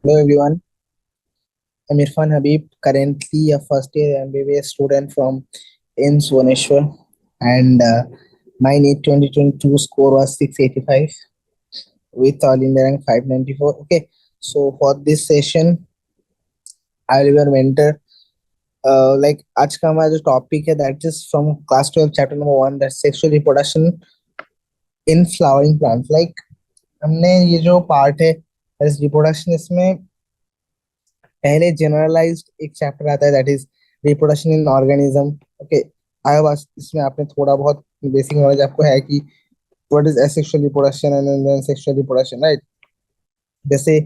Hello everyone, I'm Irfan Habib, currently a first year MBBS student from IIMS Bhubaneswar, and my NEET 2022 score was 685 with All India rank 594. Okay, so for this session, I'll be your mentor. Like आज का हमारा जो topic है that is from class 12 chapter number 1 that sexual reproduction in flowering plants. Like हमने ये जो part है reproduction, इसमें पहले जनरलाइज्ड एक चैप्टर आता है that is reproduction in organism. Okay, I was इसमें आपने थोड़ा बहुत बेसिक नॉलेज आपको है कि what is asexual reproduction and then sexual reproduction, right? जैसे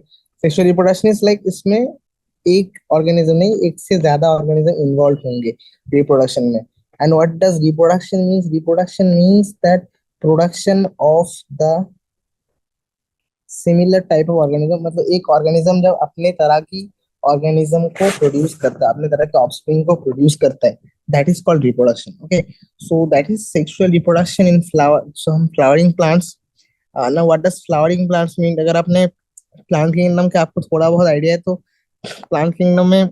सेक्सुअल रिप्रोडक्शन इज लाइक इसमें एक ऑर्गेनिज्म नहीं, एक से ज्यादा ऑर्गेनिज्म इन्वॉल्व होंगे रिप्रोडक्शन में. And what does reproduction means? Reproduction means that production of the similar type of organism. मतलब एक ऑर्गेनिज्म जब अपने तरह की ऑर्गेनिज्म को प्रोड्यूस करता है, अपने तरह के ऑफस्प्रिंग को प्रोड्यूस करता है, that is called reproduction. Okay, so that is sexual reproduction in flower. So हम फ्लावरिंग प्लांट्स. ना what does flowering plants mean? अगर आपने प्लांट किंगडम का आपको थोड़ा बहुत आइडिया है तो प्लांट किंगडम में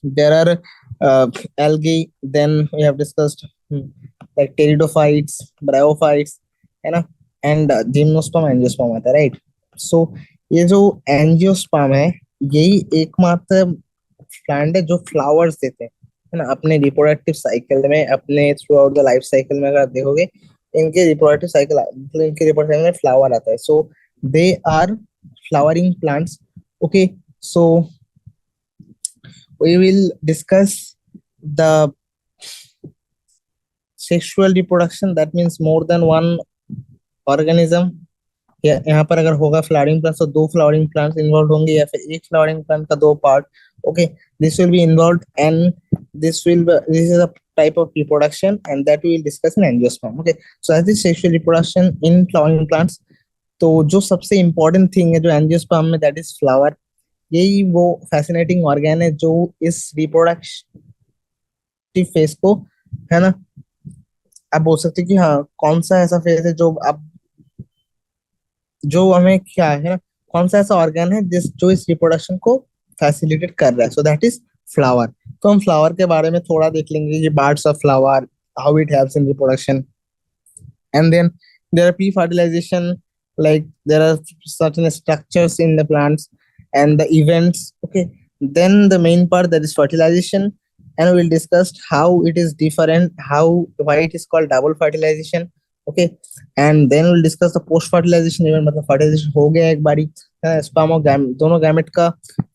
there are algae, then we have discussed like pteridophytes, bryophytes, है ना, एंड जिम्नोस्पर्म एंजियोस्पर्म आता है, राइट? सो ये जो एंजियोस्पर्म है, यही एकमात्र प्लांट है जो फ्लावर्स देते हैं, है ना, अपने रिप्रोडक्टिव साइकिल में, अपने through out the life cycle में. अगर आप देखोगे इनके रिप्रोडक्टिव साइकिल, मतलब इनके रिप्रोडक्टिव में फ्लावर आता है. So they are flowering plants. Okay, so we will discuss the sexual reproduction. That means more than one organism. यहाँ पर अगर होगा फ्लावरिंग प्लांट तो दो फ्लावरिंग प्लांट्स इन्वॉल्व होंगे, या फिर एक फ्लावरिंग प्लांट का दो part. Okay, this will be involve and this is a type of reproduction and that we will discuss in angiosperm. Okay, so as this sexual reproduction in flowering plants, तो जो सबसे important thing है जो angiosperm में, that is flower. यही वो fascinating organ है जो इस रिप्रोडक्टिव फेज को, है ना, आप बोल सकते हैं कि हाँ कौन सा ऐसा फेज है जो अब जो हमें क्या है ना, कौन सा ऐसा ऑर्गन है जिस जो इस रिप्रोडक्शन को फैसिलिटेट कर रहा है. सो दैट इज फ्लावर. तो हम फ्लावर के बारे में थोड़ा देख लेंगे कि parts of flower, how it helps in reproduction, and then there are pre-fertilization, like there are certain structures in the plants and the events. Okay, then the main part, that is fertilization, and we'll discuss how it is different, how why it is called double fertilization. Okay, and then we'll discuss the post fertilization event. मतलब fertilization हो गया एक बारी, sperm और दोनों gamete का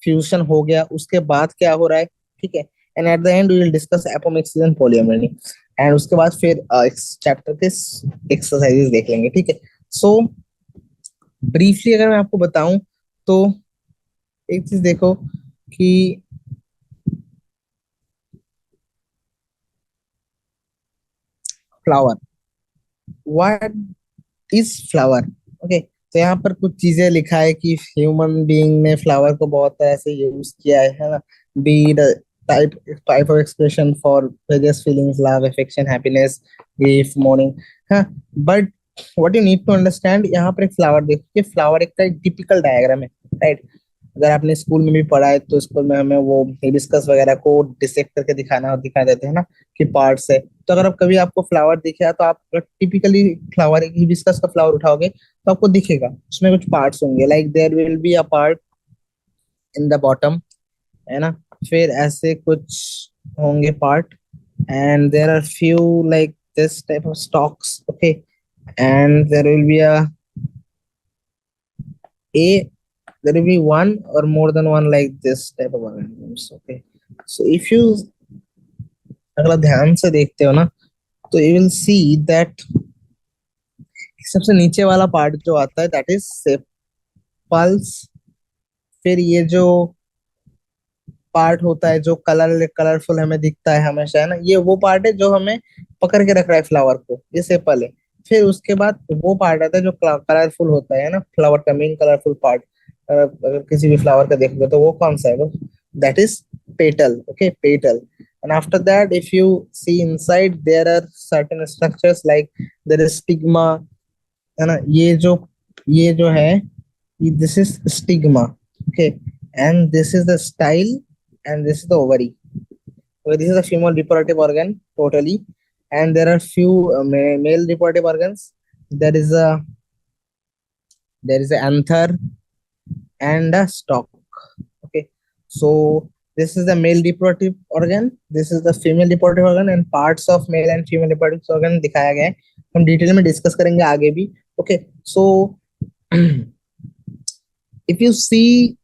fusion हो गया, उसके बाद क्या हो रहा है, ठीक है. And at the end we will discuss apomixis and polymery, and उसके बाद फिर इस चैप्टर के एक्सरसाइजेस देख लेंगे, ठीक है. सो ब्रीफली अगर मैं आपको बताऊं तो एक चीज देखो कि flower, what is flower? Okay, तो यहाँ पर कुछ चीजें लिखा है कि ह्यूमन बीइंग ने फ्लावर को बहुत ऐसे यूज किया है ना. Be the type type of expression for various feelings, love, affection, happiness, grief, mourning. हाँ, but what you need to understand, यहाँ पर एक फ्लावर देखो कि फ्लावर एक का टिपिकल डायग्राम है, राइट? अगर आपने स्कूल में भी पढ़ा है तो स्कूल में हमें वो हिबिस्कस वगैरह को डिसेक्ट करके दिखा देते हैं ना कि पार्ट्स है. तो अगर आप कभी आपको फ्लावर दिखे तो आप टिपिकली फ्लावर, एक हिबिस्कस का फ्लावर उठाओगे तो आपको दिखेगा उसमें कुछ पार्ट्स होंगे, like there will be a part in the bottom, है ना, फिर ऐसे कुछ होंगे part, and there are few like this type of stalks. Okay, and there will be a there will be one or more than one like this type of organisms. Okay, so if you अगर आप ध्यान से देखते हो ना तो you will see that सबसे नीचे वाला पार्ट जो आता है दैट इज सेपल्स. फिर ये जो पार्ट होता है जो कलरफुल हमें दिखता है हमेशा, है ना, ये वो पार्ट है जो हमें पकड़ के रख रहा है फ्लावर को, ये सेपल है. फिर उसके बाद वो पार्ट आता है जो कलरफुल होता है ना, फ्लावर का मेन कलरफुल पार्ट. अगर किसी भी फ्लावर का देखोगे तो वो कौन सा है, वो that is petal. Okay, petal. And after that if you see inside there are certain structures like there is stigma, है ना, ये जो है, this is stigma. Okay, and this is the style, and this is the ovary. Okay, this is the female reproductive organ totally, and there are few male reproductive organs. There is a anther and a stalk. Okay, so this is the male reproductive organ, this is the female reproductive organ, and parts of male and female reproductive organ दिखाया गया है. हम detail में discuss करेंगे आगे भी. Okay, so if you see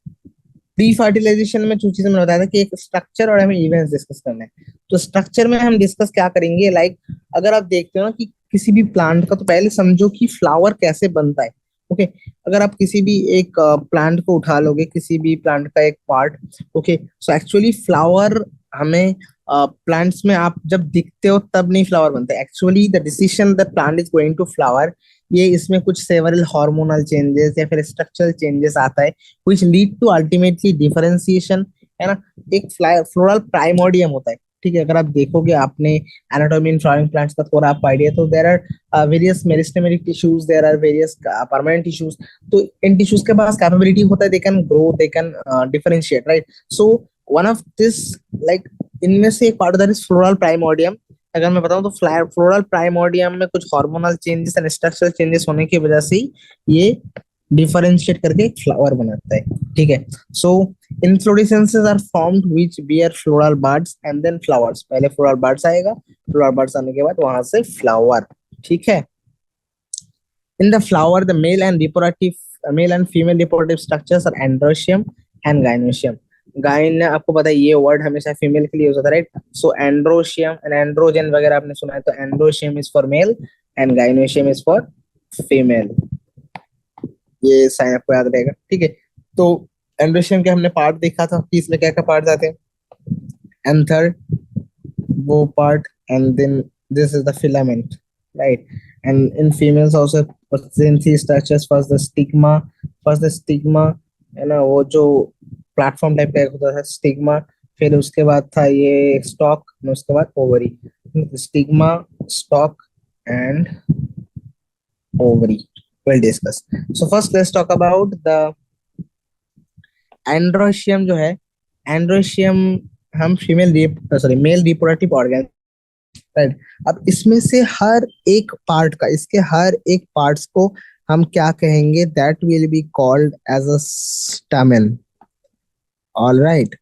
pre fertilization में जो चीजें मैंने बताया था कि एक स्ट्रक्चर और हमें इवेंट्स डिस्कस करना है. तो स्ट्रक्चर में हम डिस्कस क्या करेंगे, लाइक अगर आप देखते हो ना कि किसी भी प्लांट का, तो पहले समझो कि फ्लावर कैसे बनता है. ओके, अगर आप किसी भी एक प्लांट को उठा लोगे, किसी भी प्लांट का एक part, okay, so actually flower हमें प्लांट्स में आप जब दिखते हो तब नहीं फ्लावर बनता है. Actually the decision the plant is going to flower, ये इसमें कुछ सेवरल हार्मोनल चेंजेस या फिर स्ट्रक्चरल चेंजेस आता है which lead to ultimately differentiation, है ना. एक फ्लोरल प्राइमोडियम होता है. ठीक है, अगर आप देखोगे, आपने एनाटॉमी इन फ्लावरिंग प्लांट्स का थोड़ा आप आइडिया, तो there are various meristematic tissues, there are various permanent tissues. तो इन टिश्यूज के पास कैपेबिलिटी होता है, they can grow, they can differentiate, right. So one of this, like इनमें से एक part that is floral primordium. अगर मैं बताऊं तो फ्लोरल प्राइमोडियम में कुछ hormonal changes and structural changes होने की वजह से ये डिफरेंशिएट करके एक फ्लावर बनाता है. ठीक है, so inflorescences are formed which bear floral buds and then flowers. पहले फ्लोरल बड्स आएगा, फ्लोरल बड्स आने के बाद वहां से फ्लावर. ठीक है, in the flower the male and female reproductive structures are androecium and gynoecium. गाइन आपको पता है ये वर्ड हमेशा फीमेल के लिए यूज होता है, right. So androecium and androgen वगैरह आपने सुना है, तो androecium is for male and gynoecium is for female. ये साइन आपको याद रहेगा. ठीक है, तो एंड्रोशियम के हमने पार्ट देखा था कि इसमें क्या क्या पार्ट आते हैं. एंथर, वो part, and then this is the filament, right. And in females also three structures. First the stigma, है ना, वो जो प्लेटफॉर्म टाइप का होता था स्टिग्मा. फिर उसके बाद था ये स्टॉक, उसके बाद ovary. Stigma, stock and ovary we'll discuss. So first let's talk about the androecium. जो है androecium, हम मेल रिप्रोडक्टिव ऑर्गन, राइट. अब इसमें से हर एक पार्ट का, इसके हर एक पार्ट्स को हम क्या कहेंगे, that will be called as a stamen. All right,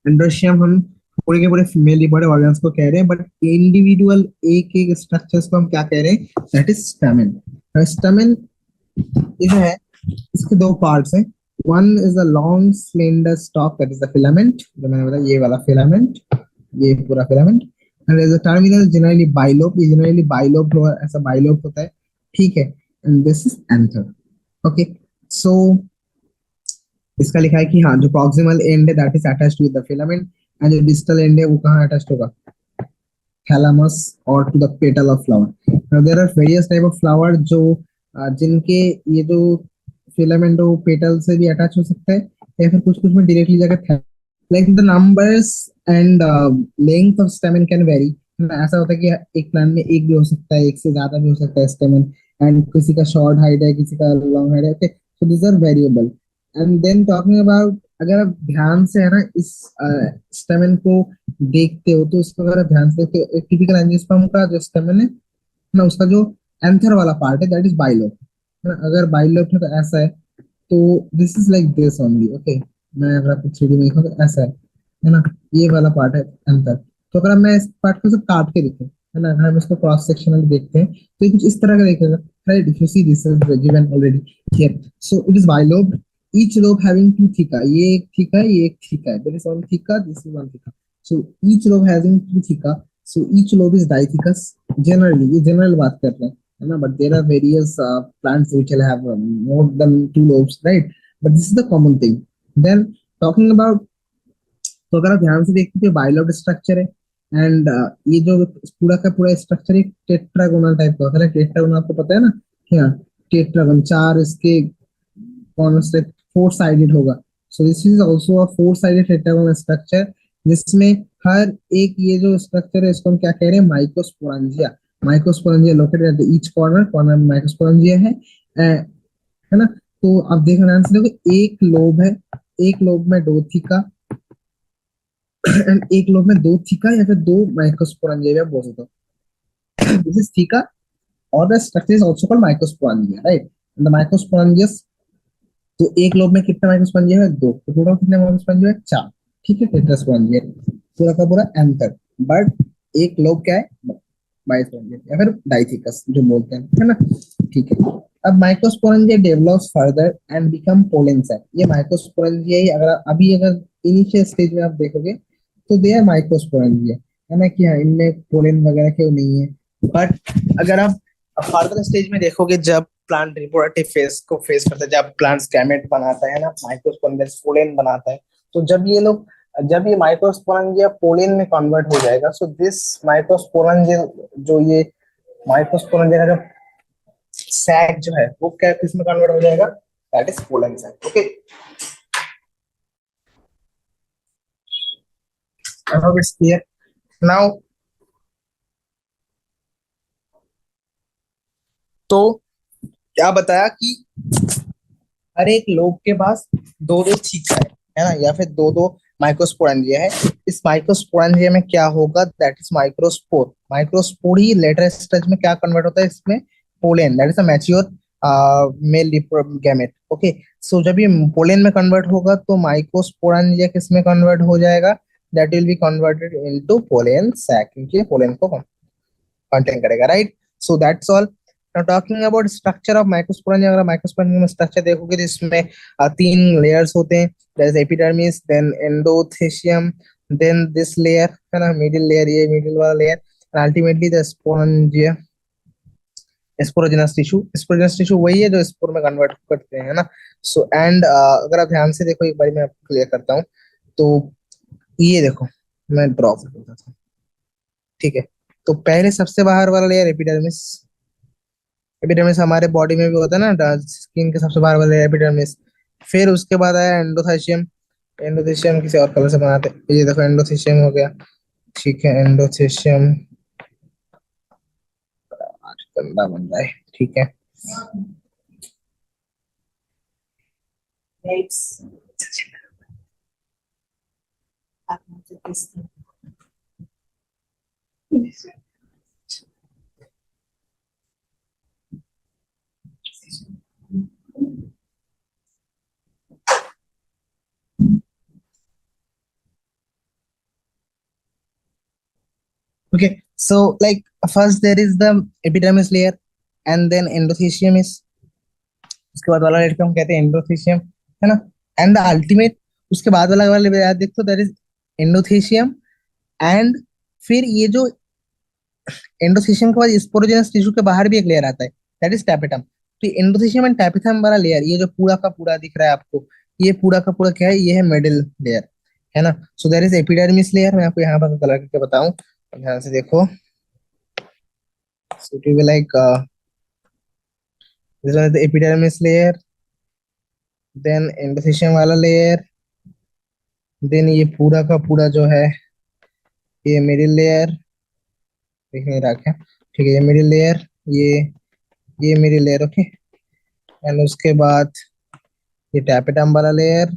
androecium हम पूरे के पूरे फीमेल रिप्रोडक्टिव ऑर्गन्स को कह रहे हैं, बट इंडिविजुअल एक एक स्ट्रक्चर्स को हम क्या कह रहे हैं, दैट इज स्टैमेन. स्टैमेन ये जो है, इसके दो पार्ट्स हैं. One is a long slender stalk, that is the filament, जो मैंने बताया ये वाला फिलामेंट, ये पूरा filament. And there is a terminal generally bilobe, ये जनरली बाइलोब ऐसा बाइलोब होता है. ठीक है, and this is anther. Okay, so इसका लिखा है कि हाँ, जो प्रॉक्सिमल एंड है that is attached with the filament, and जो डिस्टल एंड है वो कहाँ अटैच्ड होगा, थैलेमस और to the petal of flower. Now there are various type of flower जो जिनके ये जो फिलामेंट वो पेटल से भी अटैच हो सकता है, या फिर कुछ कुछ में डायरेक्टली जाकर, like the numbers and length of स्टेमन can very. ऐसा होता है कि एक प्लांट में एक भी हो सकता है, एक से ज्यादा भी हो सकता है स्टेमन, एंड किसी का शॉर्ट हाइट है, किसी का लॉन्ग हाइट है. Okay, so this are variable. And then talking about, अगर आप ध्यान से, है ना, इस स्टेमन को देखते हो, तो इसको अगर आप ध्यान से देखते हो, एक टिपिकल एंजियोस्पर्म का जो स्टेमन है ना, उसका जो एंथर वाला पार्ट है दैट इज बाइलोब. अगर बाइलोब है तो ऐसा है, तो this is like this only. Okay, मैं अगर आपको 3D में दिखाऊं तो ऐसा है ना, ये वाला पार्ट है एंथर. तो अगर मैं इस पार्ट को सब काट के देखूं, है ना, अगर हम इसको क्रॉस सेक्शनल देखते हैं तो ये कुछ इस तरह का दिखेगा, right. If you see this is given already here. So it is bilobe, each lobe having two theca. ये एक थीका है, ये एक थीका है. There is one theca, this is one theca. So each lobe having two theca. So each lobe is dithecous. Generally, ये general बात कर रहे हैं, है ना. But there are various plants which will have more than two lobes, right? But this is the common thing. Then talking about, तो अगर आप ध्यान से देखते हो बाइलोब स्ट्रक्चर है, एंड ये जो पूरा का पूरा स्ट्रक्चर एक टेट्रागोनल टाइप का होता है. टेट्रागोनल आपको पता है ना, क्या टेट्रागोन, चार इसके कॉर्नर्स से फोर साइडेड होगा. सो this is also a four sided tetragonal structure, जिसमें हर एक ये जो स्ट्रक्चर है इसको हम क्या कह रहे हैं, microsporangia. Microsporangia located at each corner, corner में माइकोस्पोरेंजिया है ना. तो अब देखो ध्यान से देखो, एक लोब है, एक लोब में दो थीका एंड एक लोब में दो थीका या फिर दो माइक्रोस्पोरेंजिया बोल सकते हो। दिस इज थीका और the structure is also called microsporangia, right? The microsporangium, तो एक लोब में कितने माइक्रोस्पोरेंजिया है? दो। तो टोटल कितने माइक्रोस्पोरेंजिया है? चार। ठीक है, टेट्रास्पोरेंजिया पूरा का पूरा एंटर। बट एक लोब क्या है? बाइस्पोरेंजिया या फिर डाइथिकस जो बोलते हैं, है ना? ठीक है। अब microsporangia develops further and become pollen sac. ये माइक्रोस्पोरेंजिया ही अगर अभी अगर इनिशियल स्टेज में आप देखोगे तो दे आर माइक्रोस्पोरेंजिया, है ना? कि हाँ, इनमें पोलन वगैरह क्यों नहीं है। बट अगर आप फर्दर स्टेज में देखोगे, जब प्लांट रिप्रोडक्टिव फेज को फेस करता है, जब प्लांट्स गैमेट बनाता है ना, माइक्रोस्पोरेंजिया पोलन बनाता है, तो जब ये माइक्रोस्पोरेंजिया पोलन में कन्वर्ट हो जाएगा, सो दिस माइक्रोस्पोरेंजिया, जो ये माइक्रोस्पोरेंजिया का जो सैक जो है वो क्या किस में कन्वर्ट हो जाएगा? That is pollen sac. Okay, I hope it's clear now. तो क्या बताया कि हर एक लोब के पास दो दो थीका है ना, या फिर दो दो माइक्रोस्पोरेंजिया है। इस माइक्रोस्पोरेंजिया में क्या होगा? That is microspore. माइक्रोस्पोर ही लेटर स्टेज में क्या कन्वर्ट होता है? इसमें pollen, that is a mature male gamete. Okay, so जब ये पोलेन में कन्वर्ट होगा तो माइक्रोस्पोरेंजिया किस में कन्वर्ट हो जाएगा? That will be converted into pollen sac, क्योंकि पोलेन को कंटेन करेगा, right? So that's all. Now talking about structure of microsporangia, अगर माइक्रोस्पोरेंजिया में स्ट्रक्चर देखोगे तो इसमें तीन लेयर्स होते हैं। There is epidermis, then endothecium, then this layer, है ना, मिडिल लेयर, ये मिडिल वाला layer, and ultimately the sporangia, sporogenous tissue. Sporogenous tissue वही है जो स्पोर में कन्वर्ट करते हैं, है ना? सो एंड अगर आप ध्यान से देखो, एक बार मैं आपको क्लियर करता हूँ। तो ये देखो, मैं ड्रॉ कर देता था, ठीक है? तो पहले सबसे बाहर वाला लेयर एपिडर्मिस। एपिडर्मिस हमारे बॉडी में भी होता है ना, स्किन के सबसे बाहर वाले एपिडर्मिस। फिर उसके बाद आया एंडोथेशियम। एंडोथेशियम किसी और कलर से बनाते हैं, ये देखो एंडोथेशियम हो गया। ठीक है, एंडोथेशियम गंदा बन रहा है, ठीक है। Okay, so like first there is the epidermis layer and then endothelium is, उसके बाद वाला लेयर को हम कहते हैं एंडोथेशियम, है ना? एंड द अल्टीमेट, उसके बाद वाला वाला याद देखो, दैट इज एंडोथेशियम। एंड फिर ये जो एंडोथेशियम के बाद स्पोरोजेनस टिश्यू के बाहर भी एक लेयर आता है, दैट इज टैपेटम। तो ये एंडोथेशियम एंड टैपेटम वाला लेयर, ये जो पूरा का पूरा दिख रहा है आपको, ये पूरा का पूरा क्या है? ये है मिडिल लेयर, है ना? So there is epidermis layer. मैं आपको यहाँ पर कलर करके बताऊं, ध्यान से देखो। So it will be like this one is the epidermis layer, then endothelium वाला लेयर, देन ये पूरा का पूरा जो है ये मिडिल लेयर, दिख नहीं रहा क्या? ठीक है, ये मिडिल लेयर, ये ये मिडिल लेयर, ओके। एंड उसके बाद ये टैपेटम वाला layer,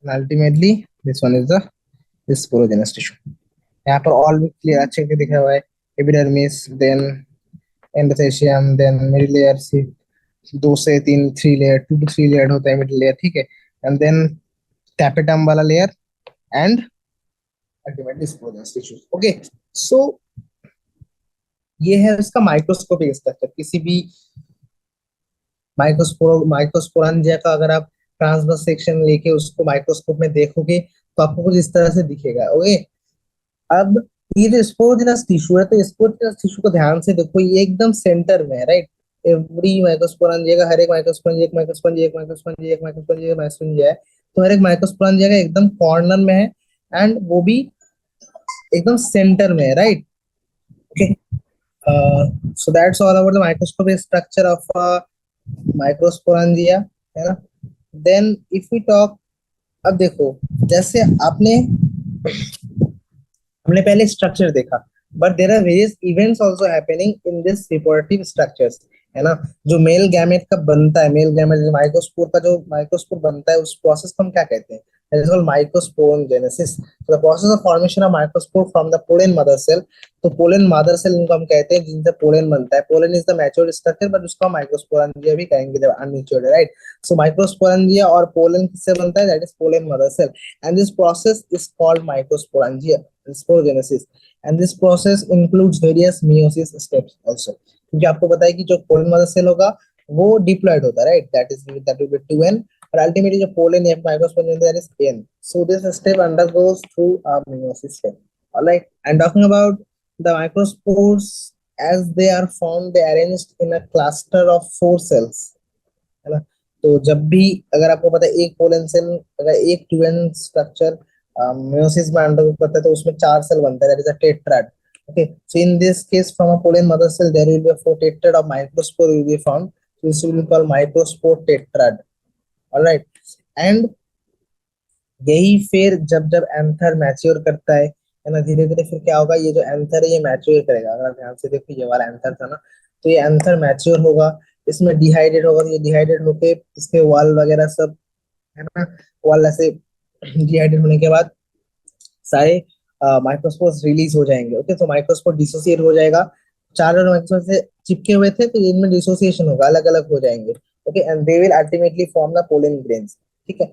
ultimately this one is the sporogenous tissue. यहाँ पर ऑल भी क्लियर अच्छे से दिखा हुआ है। Epidermis, then endothecium, then middle layer, see दो से तीन, three layer, two two three layer होता है मिडिल लेयर, ठीक है। एंड देन टैपेटम वाला layer and ultimately sporogenous tissue. Okay, so ये है उसका माइक्रोस्कोपिक स्ट्रक्चर। किसी भी माइक्रोस्पोरेंजिया का अगर आप ट्रांसवर्स सेक्शन लेके उसको माइक्रोस्कोप में देखोगे तो आपको कुछ इस तरह से दिखेगा। ओके, अब ये जो स्पोरोजिनस टिश्यू है, तो स्पोरोजिनस टिश्यू को ध्यान से देखो, ये एकदम सेंटर में है, राइट? एवरी माइक्रोस्पोरेंजिया का, हर एक माइक्रोस्पोरेंजिया, एक माइक्रोस्पोरेंजिया, एक माइक्रोस्पोरेंजिया, एक माइक्रोस्पोरेंजिया, एक माइक्रोस्पोरेंजिया है, तो हर एक माइक्रोस्पोरेंजिया का एकदम कॉर्नर में है, एंड वो भी एकदम सेंटर में है, right? Okay, so that's all about the microscopic structure of microsporangia, है ना? देन इफ वी टॉक, अब देखो, जैसे आपने हमने पहले स्ट्रक्चर देखा, but there are various events also happening in this reproductive structures, है ना। जो मेल गैमेट का बनता है, मेल गैमेट माइक्रोस्पोर का जो माइक्रोस्पोर बनता है, उस प्रोसेस को हम क्या कहते हैं? That is called microsporengenesis. So the process of formation of microspore from the pollen mother cell. तो पोलन मदर सेल इनको हम कहते हैं जिनसे पोलन बनता है। Pollen is the matured structure, but उसको माइक्रोस्पोरेंजिया भी कहेंगे जब अनमैच्योर्ड है, राइट। सो माइक्रोस्पोरेंजिया और पोलन किससे बनता है? That is pollen mother cell, and this process is called microsporangia sporogenesis, and this process includes various meiosis steps also. क्योंकि आपको पता है कि जो पोलन मदर सेल होगा वो डिप्लॉयड होता है, right, that will B 2n, but ultimately the pollen F microspore that is N. So this step undergoes through a meiosis step. All right. And talking about the microspores, as they are formed, they arranged in a cluster of 4 cells. है ना। तो जब भी अगर आपको पता है एक पोलन सेल अगर एक 2n स्ट्रक्चर meiosis में अंडरगो करता है तो उसमें 4 सेल बनता है, that is a tetrad. Okay. So in this case, from a pollen mother cell, there will be a 4 tetrad of microspore will be formed. So this will be called microspore tetrad. Alright. And यही फिर जब जब anther mature करता है ना, धीरे धीरे फिर क्या होगा, ये जो एंथर है ये मैच्योर करेगा। अगर आप ध्यान से देखो, ये वाला एंथर था ना, तो ये एंथर मैच्योर होगा, इसमें डिहाइडेड होगा, तो ये डिहाइडेड होके इसके वॉल वगैरह सब, है ना, वॉल ऐसे डिहाइडेड होने के बाद सारे माइक्रोस्पोर्स रिलीज हो जाएंगे। ओके, तो माइक्रोस्पोर डिसोसिएट हो जाएगा, चार माइक्रोस्पोर से चिपके हुए थे तो इनमें डिसोसिएशन होगा, अलग अलग हो जाएंगे। Okay, and they will ultimately form the pollen grains. ठीक है,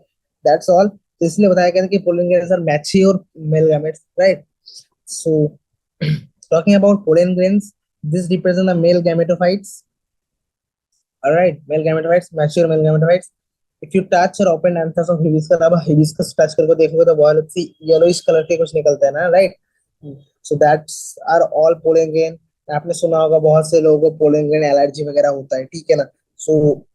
दैट्स ऑल। तो इसलिए बताया गया था कि pollen grains are mature male gametes, right. So talking about pollen grains, this represent the male gametophytes. All right, male gametophytes, mature male gametophytes. If you touch or open anthers of hibiscus, अब hibiscus touch करके देखोगे तो बहुत अच्छी yellowish colour के कुछ निकलता है ना, right. So that's are all pollen grain. आपने सुना होगा बहुत से लोगों को पोलन ग्रेन एलर्जी वगैरह होता है, ठीक है ना। So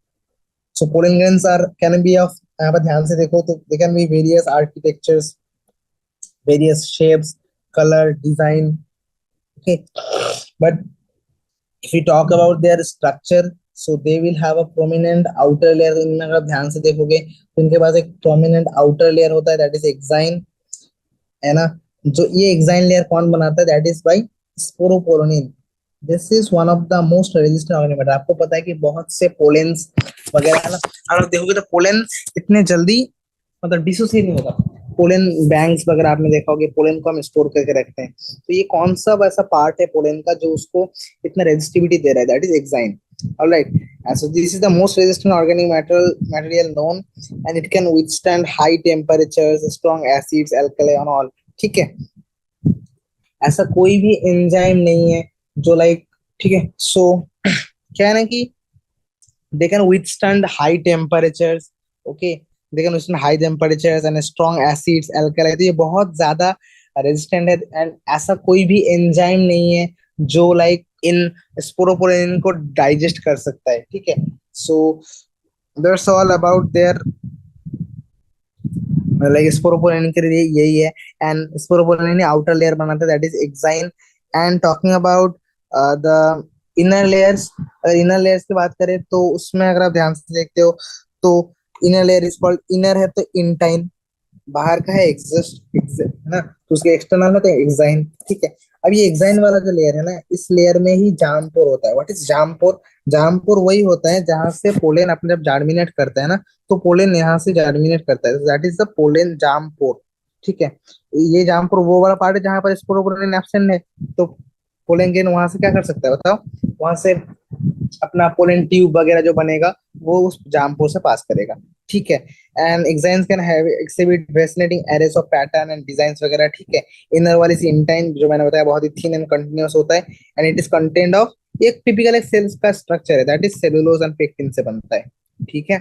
so pollen grains are can be of, यहाँ पर ध्यान से देखो तो they can be various architectures, various shapes, colour, design. Okay, but if we talk about their structure, so they will have a prominent outer layer. इनमें अगर ध्यान से देखोगे तो इनके पास एक prominent outer layer होता है, that is exine, है ना। जो ये exine layer कौन बनाता है? that is by sporoporonin. This is one of the most resistant organelle. आपको पता है कि बहुत से पोलेन्स वगैरह है ना, अगर देखोगे तो पोलन इतने जल्दी मतलब डिसोसिएट नहीं होता। पोलन बैंक्स वगैरह आपने देखा होगा, पोलन को हम स्टोर करके रखते हैं, तो ये कौन सा ऐसा पार्ट है पोलन का जो उसको इतना रेजिस्टिविटी दे रहा है? That is exine. Alright, so this is the most resistant organic material known, and it can withstand high temperatures, strong acids, alkali and all. ठीक है, ऐसा कोई भी एंजाइम नहीं है जो लाइक, ठीक है। सो क्या है ना कि they can withstand high temperatures. Okay, they can withstand high temperatures and strong acids, alkali, तो ये बहुत ज्यादा रेजिस्टेंट है। एंड ऐसा कोई भी एंजाइम नहीं है जो लाइक इन स्पोरोपोरेनिन को डाइजेस्ट कर सकता है, ठीक है। So that's all about there, like sporopollenin के लिए यही है। एंड स्पोरोपोरेनिन आउटर लेयर बनाता है, that is exine. And talking about the inner layers, अगर इनर लेयर्स की बात करें तो उसमें अगर आप ध्यान से देखते हो तो inner layer is called, inner है तो इंटाइन, बाहर का है एक्सिस्ट, है ना, तो उसके एक्सटर्नल है तो एक्साइन, ठीक है। अब ये एक्साइन वाला जो लेयर है ना, इस लेयर में ही जामपोर होता है। What is जामपोर? जामपोर वही होता है जहां से पोलेन अपने जब जार्मिनेट करता है ना, तो पोलेन यहाँ से जार्मिनेट करता है, दैट इज द पोलेन जामपोर, ठीक है। ये जामपोर वो वाला पार्ट है जहां पर स्पोरोपोलिन एब्सेंट है, तो पोलन ग्रेन वहां से क्या कर सकता है बताओ? वहां से अपना पोलन ट्यूब वगैरह जो बनेगा वो उस जामपोर से पास करेगा, ठीक है। And exines can have exhibit fascinating arrays of pattern and designs वगैरह, ठीक है। इनर वाली सी इंटाइन जो मैंने बताया बहुत ही थिन एंड कंटीन्यूअस होता है, and it is content of, एक टिपिकल एक सेल्स का स्ट्रक्चर है, that is cellulose and pectin से बनता है, ठीक है।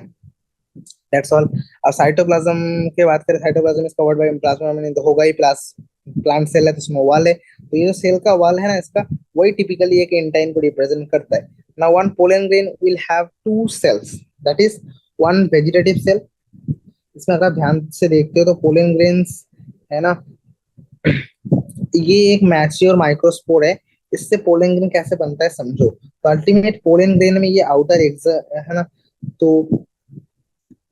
That's all. अब साइटोप्लाज्म की बात करें, cytoplasm is covered by plasma membrane, तो होगा ही, प्लांट सेल है तो उसमें वॉल है, तो ये जो सेल का वॉल है ना इसका, वही टिपिकली एक इंटाइन को रिप्रेजेंट करता है। Now one pollen grain will have 2 cells, that is one vegetative cell. इसमें अगर ध्यान से देखते हो तो पोलन ग्रेन्स है ना, ये एक मैच्योर माइक्रोस्पोर है। इससे पोलन ग्रेन कैसे बनता है समझो, तो अल्टीमेट पोलन ग्रेन में ये आउटर है ना, तो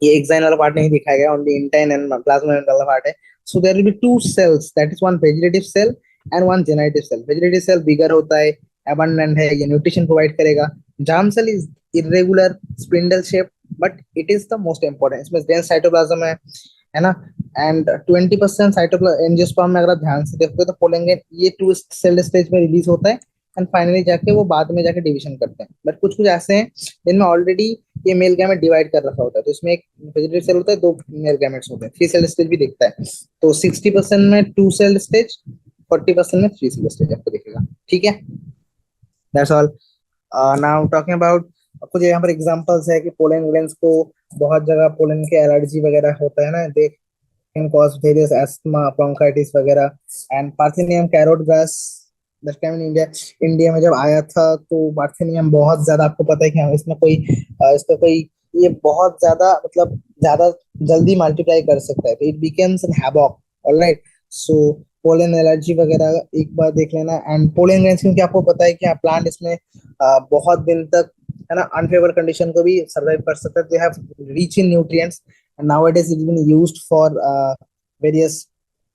ये एक्साइन वाला पार्ट नहीं दिखाया गया, ओनली इंटाइन एंड प्लाज्मा वाला पार्ट है। So there will be 2 cells, that is one vegetative cell and one generative cell. Vegetative cell bigger होता है, अबंडेंट है, ये न्यूट्रिशन प्रोवाइड करेगा, germ cell is irregular spindle shape, but it is the most important. इसमें dense cytoplasm है ना, and 20% cytoplasm angiosperm में अगर आप ध्यान से देखोगे तो पोलन ग्रेन ये टू सेल स्टेज में रिलीज होता है, एंड फाइनली जाके वो बाद में जाके डिवीजन करते हैं। बट कुछ कुछ ऐसे हैं जिनमें ऑलरेडी ये मेल गैमेट डिवाइड कर रखा होता है, तो इसमें एक वेजिटेटिव सेल होता है, दो मेल गैमेट्स होते हैं, थ्री सेल स्टेज भी दिखता है। तो 60% में टू सेल स्टेज, 40% में थ्री सेल स्टेज आपको दिखेगा। ठीक है, that's all. Now talking about कुछ यहाँ पर एग्जांपल्स है कि पोलन ग्रेन्स को बहुत जगह पोलन के एलर्जी वगैरह होता है ना, they can cause various asthma, bronchitis वगैरह। And parthenium carrot grass that came in India, India में जब आया था तो पार्थिनियम बहुत ज्यादा, आपको पता है कि हाँ इसमें कोई इसका कोई ये बहुत ज्यादा मतलब ज्यादा जल्दी मल्टीप्लाई कर सकता है, तो it becomes N havoc. Alright, so pollen allergy वगैरह एक बार देख लेना। एंड पोलन ग्रेन्स, क्योंकि आपको पता है कि हाँ प्लांट इसमें बहुत दिन तक है ना अनफेवर कंडीशन को भी सर्वाइव कर सकता है, they have rich in nutrients, and nowadays it's been used for various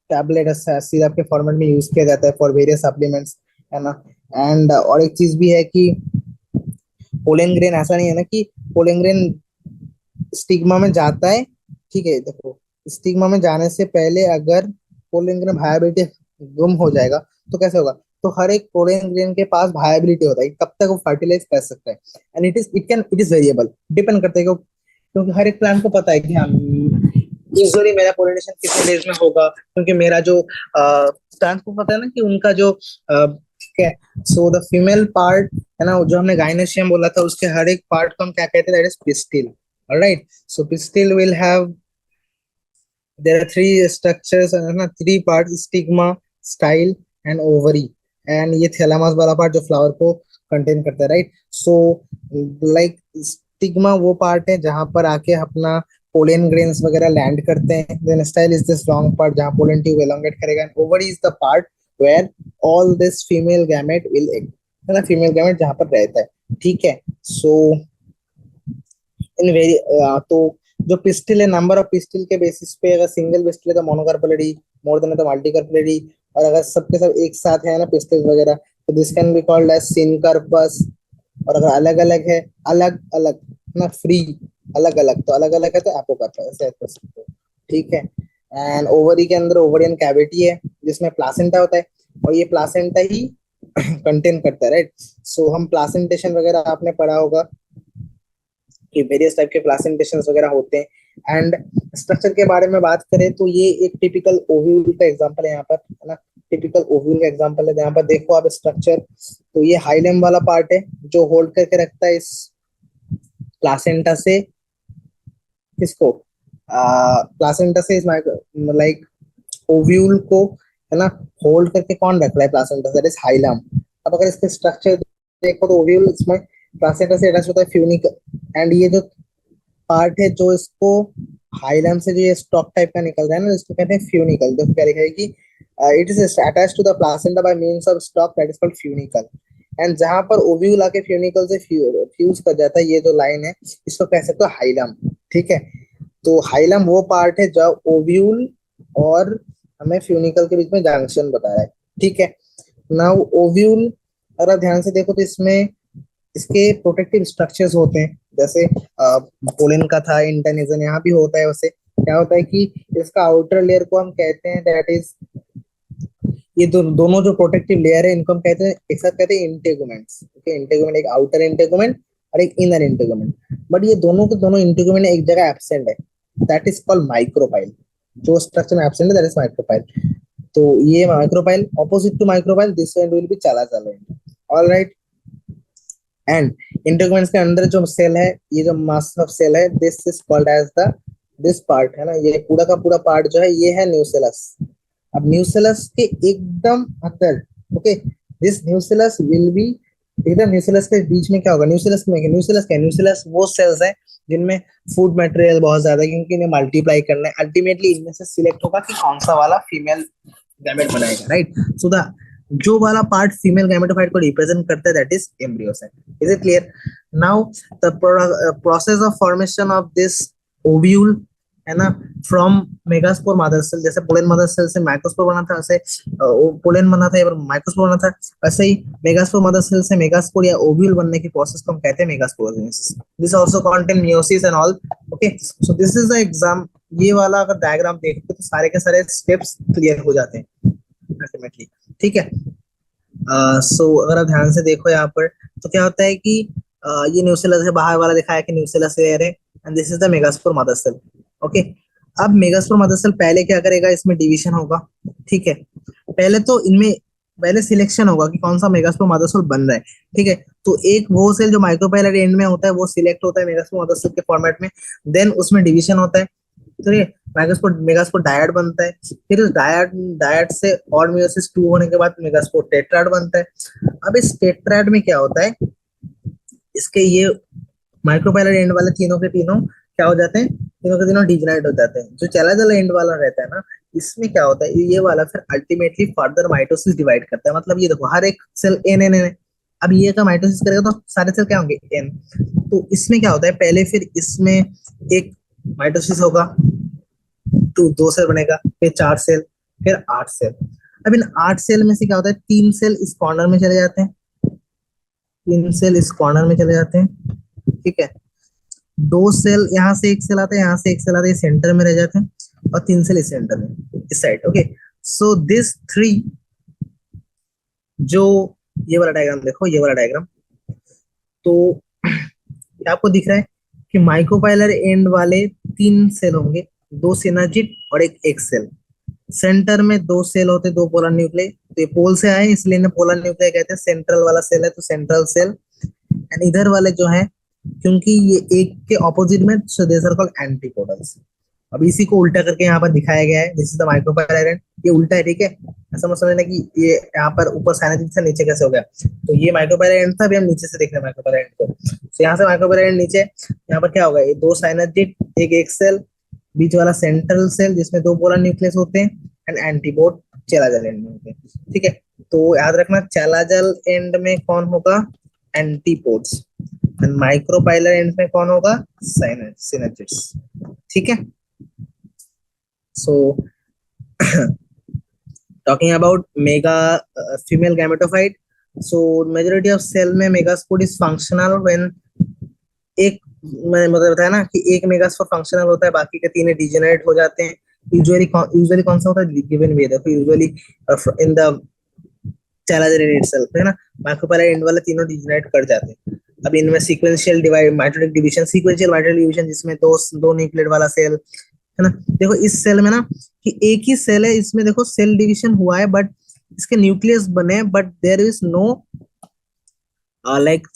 tablet syrup के फॉर्मेट में यूज किया जाता है फॉर वेरियस सप्लीमेंट्स, है ना। एंड और एक चीज भी है कि पोलन ग्रेन ऐसा नहीं है ना कि पोलन ग्रेन स्टिग्मा में जाता है, ठीक है, देखो स्टिग्मा में जाने से पहले अगर पोलन ग्रेन वायबिलिटी गुम हो जाएगा तो कैसे होगा, तो हर एक पोलन ग्रेन के पास वायबिलिटी होता है कब तक वो फर्टिलाइज कर सकता है, and it is variable, depend करता है क्योंकि हर एक प्लांट को पता है कि हाँ यूजुअली मेरा पोलिनेशन कितने डेज में होगा, क्योंकि मेरा जो प्लांट को पता है ना कि उनका जो क्या, सो द फीमेल पार्ट है ना, जो हमने गाइनेशियम बोला था, उसके हर एक पार्ट को हम क्या कहते हैं, that is pistil. Alright, so pistil will have, there are three structures है ना, three part, stigma, style and ovary, and ये थैलेमस वाला पार्ट जो फ्लावर को कंटेन करता है, राइट। सो लाइक स्टिग्मा वो पार्ट है जहां पर आके अपना पोलन ग्रेन्स वगैरह लैंड करते हैं, then style is this long part जहां पोलन ट्यूब एलोंगेट करेगा, and ovary is the part where all this female gamete will, है ना, फीमेल गैमेट जहां पर रहता है। ठीक है, सो इन वेरी तो जो पिस्टिल है, नंबर ऑफ पिस्टिल के बेसिस पे, अगर सिंगल पिस्टिल है तो मोनोकार्पेलिडी, मोर देन है तो मल्टीकार्पेलिडी, और अगर सबके सब एक साथ है ना पिस्टिल वगैरह, तो this can be called as syncarpous. और अगर अलग अलग है, अलग अलग ना, फ्री अलग अलग, तो अलग अलग है तो एपोकार्पस, ऐसे कर सकते हो। ठीक है, एंड ओवरी के अंदर ओवरियन कैविटी है जिसमें प्लासेंटा होता है, और ये प्लासेंटा ही कंटेन करता है, राइट। सो हम प्लासेंटेशन वगैरह आपने पढ़ा होगा कि वेरियस टाइप के प्लासेंटेशन वगैरह होते हैं। एंड स्ट्रक्चर के बारे में बात करें तो ये एक टिपिकल ओव्यूल का एग्जांपल है यहाँ पर, है ना, टिपिकल ओव्यूल का एग्जांपल है। यहाँ पर देखो आप स्ट्रक्चर, तो ये हाइलम वाला पार्ट है जो होल्ड करके रखता है इस प्लासेंटा से, किसको, प्लासेंटा से इस लाइक ओव्यूल को, है ना, होल्ड करके कौन रख रहा है, प्लासेंटा, दैट इज हाइलम। अब अगर इसके स्ट्रक्चर देखो तो ओव्यूल इसमें प्लासेंटा से अटैच होता है फ्यूनिकल, एंड ये जो पार्ट है जो इसको हाइलम से जो ये स्टॉक टाइप का निकल रहा है ना, इसको कहते हैं फ्यूनिकल। देखो क्या लिखा है कि it is attached to the placenta by means of stalk that is called funicle, and जहां पर ओव्यूल आके फ्यूनिकल से फ्यूज कर जाता है, ये जो लाइन है इसको कह सकते हो हाइलम। ठीक है, तो हाइलम वो पार्ट है जो ओव्यूल और हमें फ्यूनिकल के बीच में जंक्शन बता रहा है। ठीक है, नाउ ओव्यूल अगर आप ध्यान से देखो तो इसमें इसके प्रोटेक्टिव स्ट्रक्चर्स होते हैं, जैसे पोलन का था इंटरनेजन, यहाँ भी होता है। वैसे क्या होता है कि इसका आउटर लेयर को हम कहते हैं दैट इज, ये दोनों जो प्रोटेक्टिव लेयर है इनको हम कहते हैं, एक साथ कहते हैं इंटेगुमेंट्स। ओके, इंटेगुमेंट, एक आउटर इंटेगुमेंट और एक इनर इंटेगुमेंट, बट ये दोनों के दोनों इंटेगुमेंट एक जगह एब्सेंट है, दैट इज कॉल्ड माइक्रोपाइल। जो स्ट्रक्चर में एब्सेंट है दैट इज माइक्रोपाइल। तो ये micropyle, opposite to micropyle this end will be चला चला, ऑलराइट। एंड इंटेगुमेंट्स के अंदर जो सेल है, ये जो मास ऑफ सेल है, this is called as the, this part है ना, ये पूरा का पूरा पार्ट जो है ये है न्यूसेलस। अब न्यूसेलस के एकदम अंदर, okay, this nucellus will be, एकदम न्यूसेलस के बीच में क्या होगा, न्यूसेलस में, न्यूसेलस क्या है, न्यूसेलस वो सेल्स है जिनमें फूड मटेरियल बहुत ज्यादा है, क्योंकि इन्हें मल्टीप्लाई करना है, अल्टीमेटली इनमें से सिलेक्ट होगा कि कौन सा वाला फीमेल गैमेट बनाएगा, राइट। सो द जो वाला पार्ट फीमेल गैमेटोफाइट को रिप्रेजेंट करता है that is embryo site. Is it clear? Now the process of formation of this ovule है ना, फ्रॉम मेगास्पोर मदर सेल। जैसे पोलन मदर सेल से माइक्रोस्पोर बना था, वैसे पोलन बना था या माइक्रोस्पोर बना था, वैसे ही मेगास्पोर मदर सेल से मेगास्पोर या ओव्यूल बनने की प्रोसेस को हम कहते हैं megasporogenesis. This also contain meiosis and all. Okay, so this is the exam. ये वाला अगर डायग्राम देखते तो सारे के सारे स्टेप्स क्लियर हो जाते हैं अल्टीमेटली। ठीक है, सो अगर आप ध्यान से देखो यहाँ पर, तो क्या होता है कि ये न्यूक्लियस से बाहर वाला दिखाया कि न्यूक्लियस लेयर है, and this is the megaspore mother cell. Okay, अब मेगास्पोर मदर सेल पहले क्या करेगा, इसमें डिवीजन होगा। ठीक है, पहले तो इनमें पहले सिलेक्शन होगा कि कौन सा मेगास्पोर मदर सेल बन रहा है। ठीक है, तो एक वो सेल जो माइक्रोपाइलर एंड में होता है वो सिलेक्ट होता है मेगास्पोर मदर सेल के फॉर्मेट में, देन उसमें डिवीजन होता है। ठीक है, मेगास्पोर मेगास्पोर डायड बनता है, फिर उस डायड डायड से और मेयोसिस 2 होने के बाद मेगास्पोर टेट्राड बनता है। अब इस टेट्राड में क्या होता है, इसके ये माइक्रोपाइलर एंड वाले तीनों के तीनों क्या हो जाते हैं, तीनों के तीनों डिजनाइट हो जाते हैं। जो चैलाजल एंड वाला रहता है ना, इसमें क्या होता है, ये वाला फिर अल्टीमेटली फर्दर माइटोसिस डिवाइड करता है। मतलब ये देखो, हर एक सेल एन एन एन, अब ये का माइटोसिस करेगा तो सारे सेल क्या होंगे, एन। तो इसमें क्या होता है, पहले फिर इसमें एक माइटोसिस होगा, तो 2 सेल बनेगा, फिर 4 सेल, फिर 8 सेल। अब इन 8 सेल में से क्या होता है, 3 सेल इस कॉर्नर में चले जाते हैं, 3 सेल इस कॉर्नर में चले जाते हैं। ठीक है, 2 सेल यहाँ से, एक सेल आता है यहाँ से, एक सेल आता है, सेंटर में रह जाते हैं, और 3 सेल इस सेंटर में, इस साइड। ओके, सो दिस 3, जो ये वाला डायग्राम देखो, ये वाला डायग्राम, तो क्या आपको दिख रहा है कि माइक्रोपाइलर एंड वाले 3 सेल होंगे, 2 सिनर्जिड और एक एक्सेल। सेंटर में 2 सेल होते, 2 पोलर न्यूक्लियस, तो ये पोल से आए इसलिए इन्हें पोलर न्यूक्लियस कहते हैं। सेंट्रल वाला सेल है तो सेंट्रल सेल, एंड इधर वाले जो है, क्योंकि ये एक के ऑपोजिट में, सो दे आर कॉल्ड एंटीपोडल्स। अब इसी को उल्टा करके यहाँ पर दिखाया गया है, this is the micropylar and, ये उल्टा है। ठीक है, ऐसा मत समझना कि ये यहाँ पर ऊपर साइनेटिक से नीचे कैसे हो गया। तो ये माइक्रोपाइलर एंड था, अभी हम नीचे से देख रहे हैं माइक्रोपाइलर एंड को। तो यहाँ से माइक्रोपाइलर एंड नीचे, यहाँ पर क्या होगा, ये 2 साइनेटिक, एक एक्सेल, बीच वाला सेंट्रल सेल जिसमें 2 पोलर न्यूक्लियस होते हैं, एंड एंटीपोड चैलाजल एंड में होते हैं। ठीक है, तो याद रखना, चैलाजल एंड में कौन होगा, एंटीपोड्स, एंड माइक्रोपाइलर एंड में कौन होगा, सिनर्जिड्स। ठीक है, सो talking about mega female gametophyte, so majority of cell में megaspore is functional when एक, मैंने मतलब बताया ना कि एक मेगास्पोर फंक्शनल होता है, बाकी के 3 डिजेनरेट हो जाते हैं। यूजुअली यूजुअली कौन सा होता है, गिवन वे देखो, यूजुअली इन द चैलाजल इटसेल्फ, है ना, माइक्रोपाइलर एंड वाले तीनों डिजेनरेट कर जाते हैं। अब इनमें sequential divide, mitotic division, sequential mitotic division जिसमें दो न्यूक्लियड वाला सेल, है ना। देखो इस सेल में ना, कि एक ही सेल है, इसमें देखो सेल डिवीजन हुआ है, बट इसके न्यूक्लियस बने, but there is no like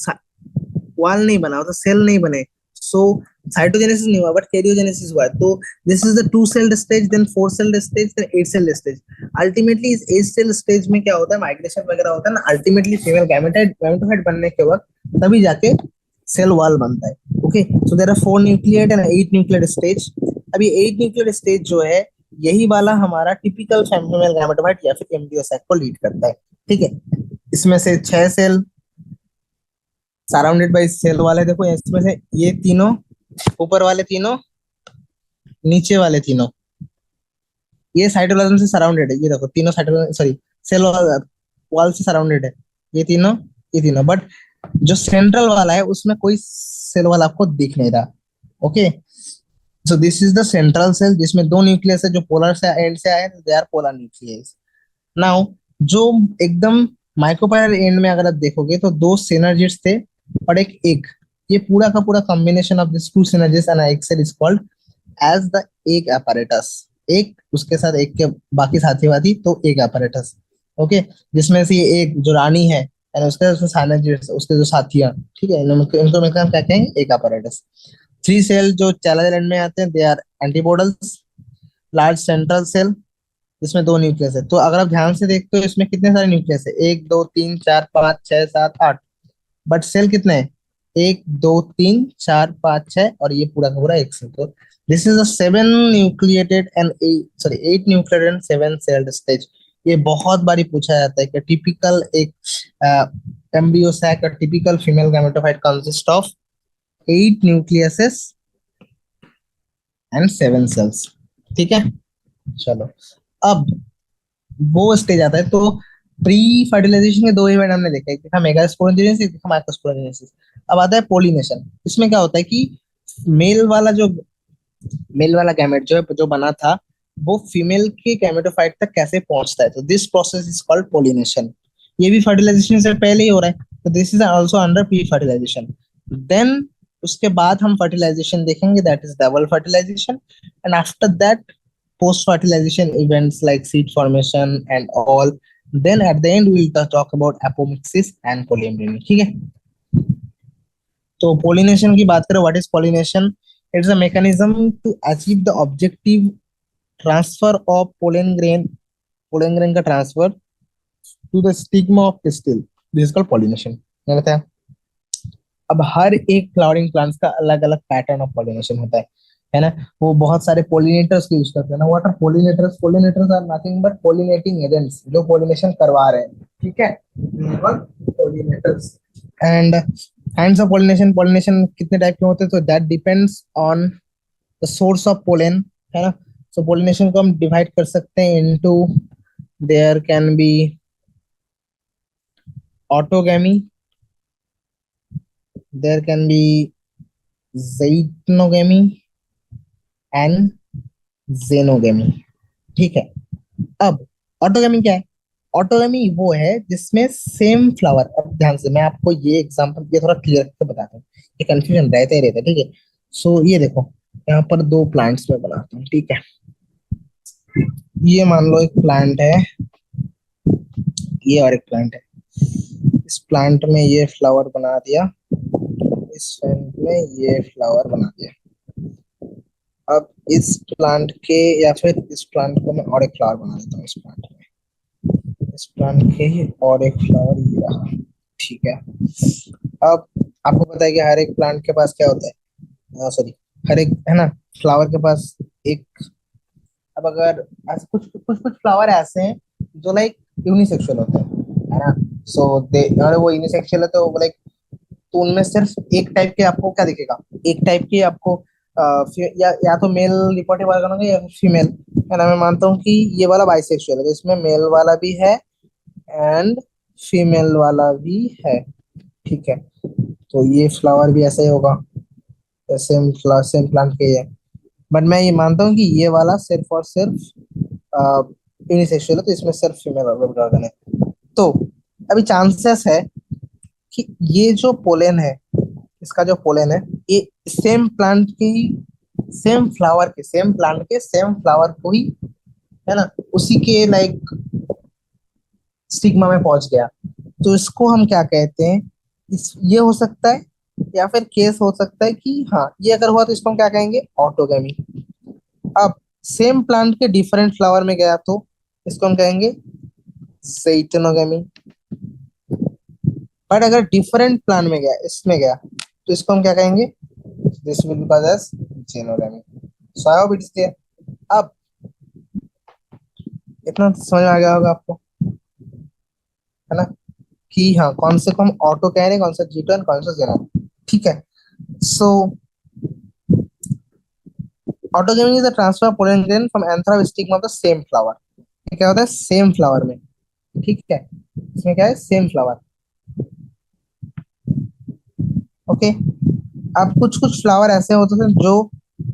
wall नहीं बना, तो सेल नहीं बने। सो साइटोजेनेसिस नहीं हुआ, बट कैरियोजेनेसिस हुआ है। तो this is the 2 celled stage, then 4 celled stage, then 8 celled stage. Ultimately इस 8 सेल्ड स्टेज में क्या होता है, माइग्रेशन वगैरह होता है ना, अल्टीमेटली फीमेल गैमेटोफाइट बनने के वक्त तभी जाके सेल वॉल बनता है। Okay, so there are 4 nucleoid and 8 nucleoid stage. अभी 8 न्यूक्लियड स्टेज जो है, यही वाला हमारा टिपिकल फीमेल गैमेटोफाइट या फिर एम्ब्रियो सैक को लीड करता है। ठीक है, इसमें से 6 सेल सराउंडेड बाय सेल वाले, देखो इसमें से ये तीनों, ऊपर वाले तीनों, नीचे वाले तीनों, ये साइटोप्लाज्म से सराउंडेड है। ये देखो तीनों साइटोप्लाज्म, सॉरी, सेल वॉल से सराउंडेड है, ये तीनों, ये तीनों। बट जो सेंट्रल वाला है उसमें कोई सेल वॉल आपको दिख नहीं रहा। Okay, so this is the central cell जिसमें 2 न्यूक्लियस है, जो पोलर से एंड से आए, they are polar nucleus. Now जो एकदम माइक्रोपाइलर एंड में अगर आप देखोगे तो 2 सिनर्जिड्स थे और एक एग। ये पूरा का पूरा combination of this 2 synergids and egg cell is called as the egg apparatus। एक उसके साथ एक के बाकी साथी वादी, तो एग apparatus। ओके, जिसमें से ये एक जो रानी है, एंड उसके सिनर्जिड्स, उसके जो साथियां, ठीक है, इनको मिलकर हम क्या कहेंगे, एग apparatus। 3 सेल जो चैलाजल एंड में आते हैं, they are antipodals. Large central cell इसमें 2 न्यूक्लियस है। तो अगर आप ध्यान से देखते हो इसमें कितने सारे न्यूक्लियस है, 1 2 3 4 5 6 7 8, बट सेल कितने हैं, 1 2 3 4 5 6, और ये पूरा का पूरा एक सेल। तो this is a 7 nucleated and 8 nucleated and 7 celled stage. ये बहुत बारी पूछा जाता है कि टिपिकल एक embryo sac, typical female gametophyte consist of 8 nucleuses and 7 cells. ठीक है, चलो अब वो स्टेज आता है। तो प्री फर्टिलाइजेशन के दो इवेंट हमने देखे, एक देखा मेगास्पोरेंजिनेसिस, एक देखा माइक्रोस्पोरेंजिनेसिस। अब आता है पोलिनेशन। इसमें क्या होता है कि मेल वाला जो मेल वाला गैमेट जो बना था, वो फीमेल के गैमेटोफाइट तक कैसे पहुंचता है, तो this process is called pollination. ये भी फर्टिलाइजेशन से पहले ही हो रहा है, तो this is also under pre fertilization. Then उसके बाद हम फर्टिलाइजेशन देखेंगे, that is double fertilization. And after that post fertilization events like seed formation and all. Then at the end we will talk about apomixis and polyembryony. ठीक है, तो pollination की बात करें, what is pollination? It's a mechanism to achieve the objective transfer of pollen grain का transfer to the stigma of pistil, this is called pollination. क्या बताया? अब हर एक फ्लावरिंग प्लांट्स का अलग अलग पैटर्न ऑफ पोलिनेशन होता है ना? वो बहुत सारे पोलिनेटर्स यूज करते हैं ना। What are pollinators? Pollinators are nothing but pollinating agents जो पोलिनेशन करवा रहे हैं। ठीक है, pollinators. And kinds of pollination, pollination कितने टाइप के होते हैं, तो that depends on the source of pollen, है ना? सो पोलिनेशन को हम डिवाइड कर सकते हैं into, there can be autogamy, there can be geitonogamy and xenogamy. ठीक है, अब ऑटोगैमी क्या है? ऑटोगैमी वो है जिसमें सेम फ्लावर, अब ध्यान से मैं आपको ये एग्जांपल ये थोड़ा क्लियर करके बताता हूँ, ये कंफ्यूजन रहता ही रहता है। ठीक है, सो ये देखो, यहाँ पर दो प्लांट्स में बनाता हूँ। ठीक है, ये मान लो एक प्लांट है, ये और एक प्लांट है। इस प्लांट में ये फ्लावर बना दिया, इस प्लांट में ये फ्लावर बना दिया। अब इस प्लांट के या फिर इस प्लांट को मैं और एक फ्लावर बना देता हूँ, इस प्लांट में, इस प्लांट के ही और एक फ्लावर ये रहा। ठीक है, अब आपको पता है कि हर एक प्लांट के पास क्या होता है, सॉरी, हर एक, है ना, फ्लावर के पास एक, अब अगर ऐसे कुछ कुछ कुछ फ्लावर ऐसे हैं जो लाइक यूनिसेक्सुअल होते हैं, है ना? सो दे, अगर वो यूनिसेक्सुअल है तो लाइक, तो उनमें सिर्फ एक टाइप के आपको क्या दिखेगा, एक टाइप के आपको या तो मेल रिपोर्टिव ऑर्गन होगा या फीमेल, है ना? मैं मानता हूँ कि ये वाला बाइसेक्सुअल है, तो इसमें मेल वाला भी है एंड फीमेल वाला भी है। ठीक है, तो ये फ्लावर भी ऐसा ही होगा, सेम फ्लावर सेम प्लांट के ही है। बट मैं ये मानता हूँ कि ये वाला सिर्फ और सिर्फ यूनिसेक्सुअल है, तो इसमें सिर्फ फीमेल ऑर्गन है। तो अभी चांसेस है कि ये जो पोलन है, इसका जो पोलन है, ये सेम प्लांट के ही, सेम फ्लावर के, सेम प्लांट के सेम फ्लावर को ही, है ना, उसी के लाइक स्टिग्मा में पहुंच गया। तो इसको हम क्या कहते हैं, इस ये हो सकता है, या फिर केस हो सकता है कि हाँ ये अगर हुआ तो इसको हम क्या कहेंगे, ऑटोगैमी। अब सेम प्लांट के डिफरेंट फ्लावर में गया तो इसको हम कहेंगे ज़ेइटोनोगैमी। बट अगर डिफरेंट प्लांट में गया, इसमें गया, तो इसको हम क्या कहेंगे, this will be called as xenogamy. So I hope it is clear. अब इतना तो समझ में आ गया होगा आपको, है ना, कि हाँ कौन से को हम ऑटो कह रहे हैं, कौन सा जीटो एंड कौन सा जेनो। ठीक है, so autogamy is the transfer of pollen grain from anther of stigma of the same flower. क्या होता है सेम फ्लावर में? ठीक है, इसमें क्या है, सेम फ्लावर। ओके, अब कुछ कुछ फ्लावर ऐसे होते हैं जो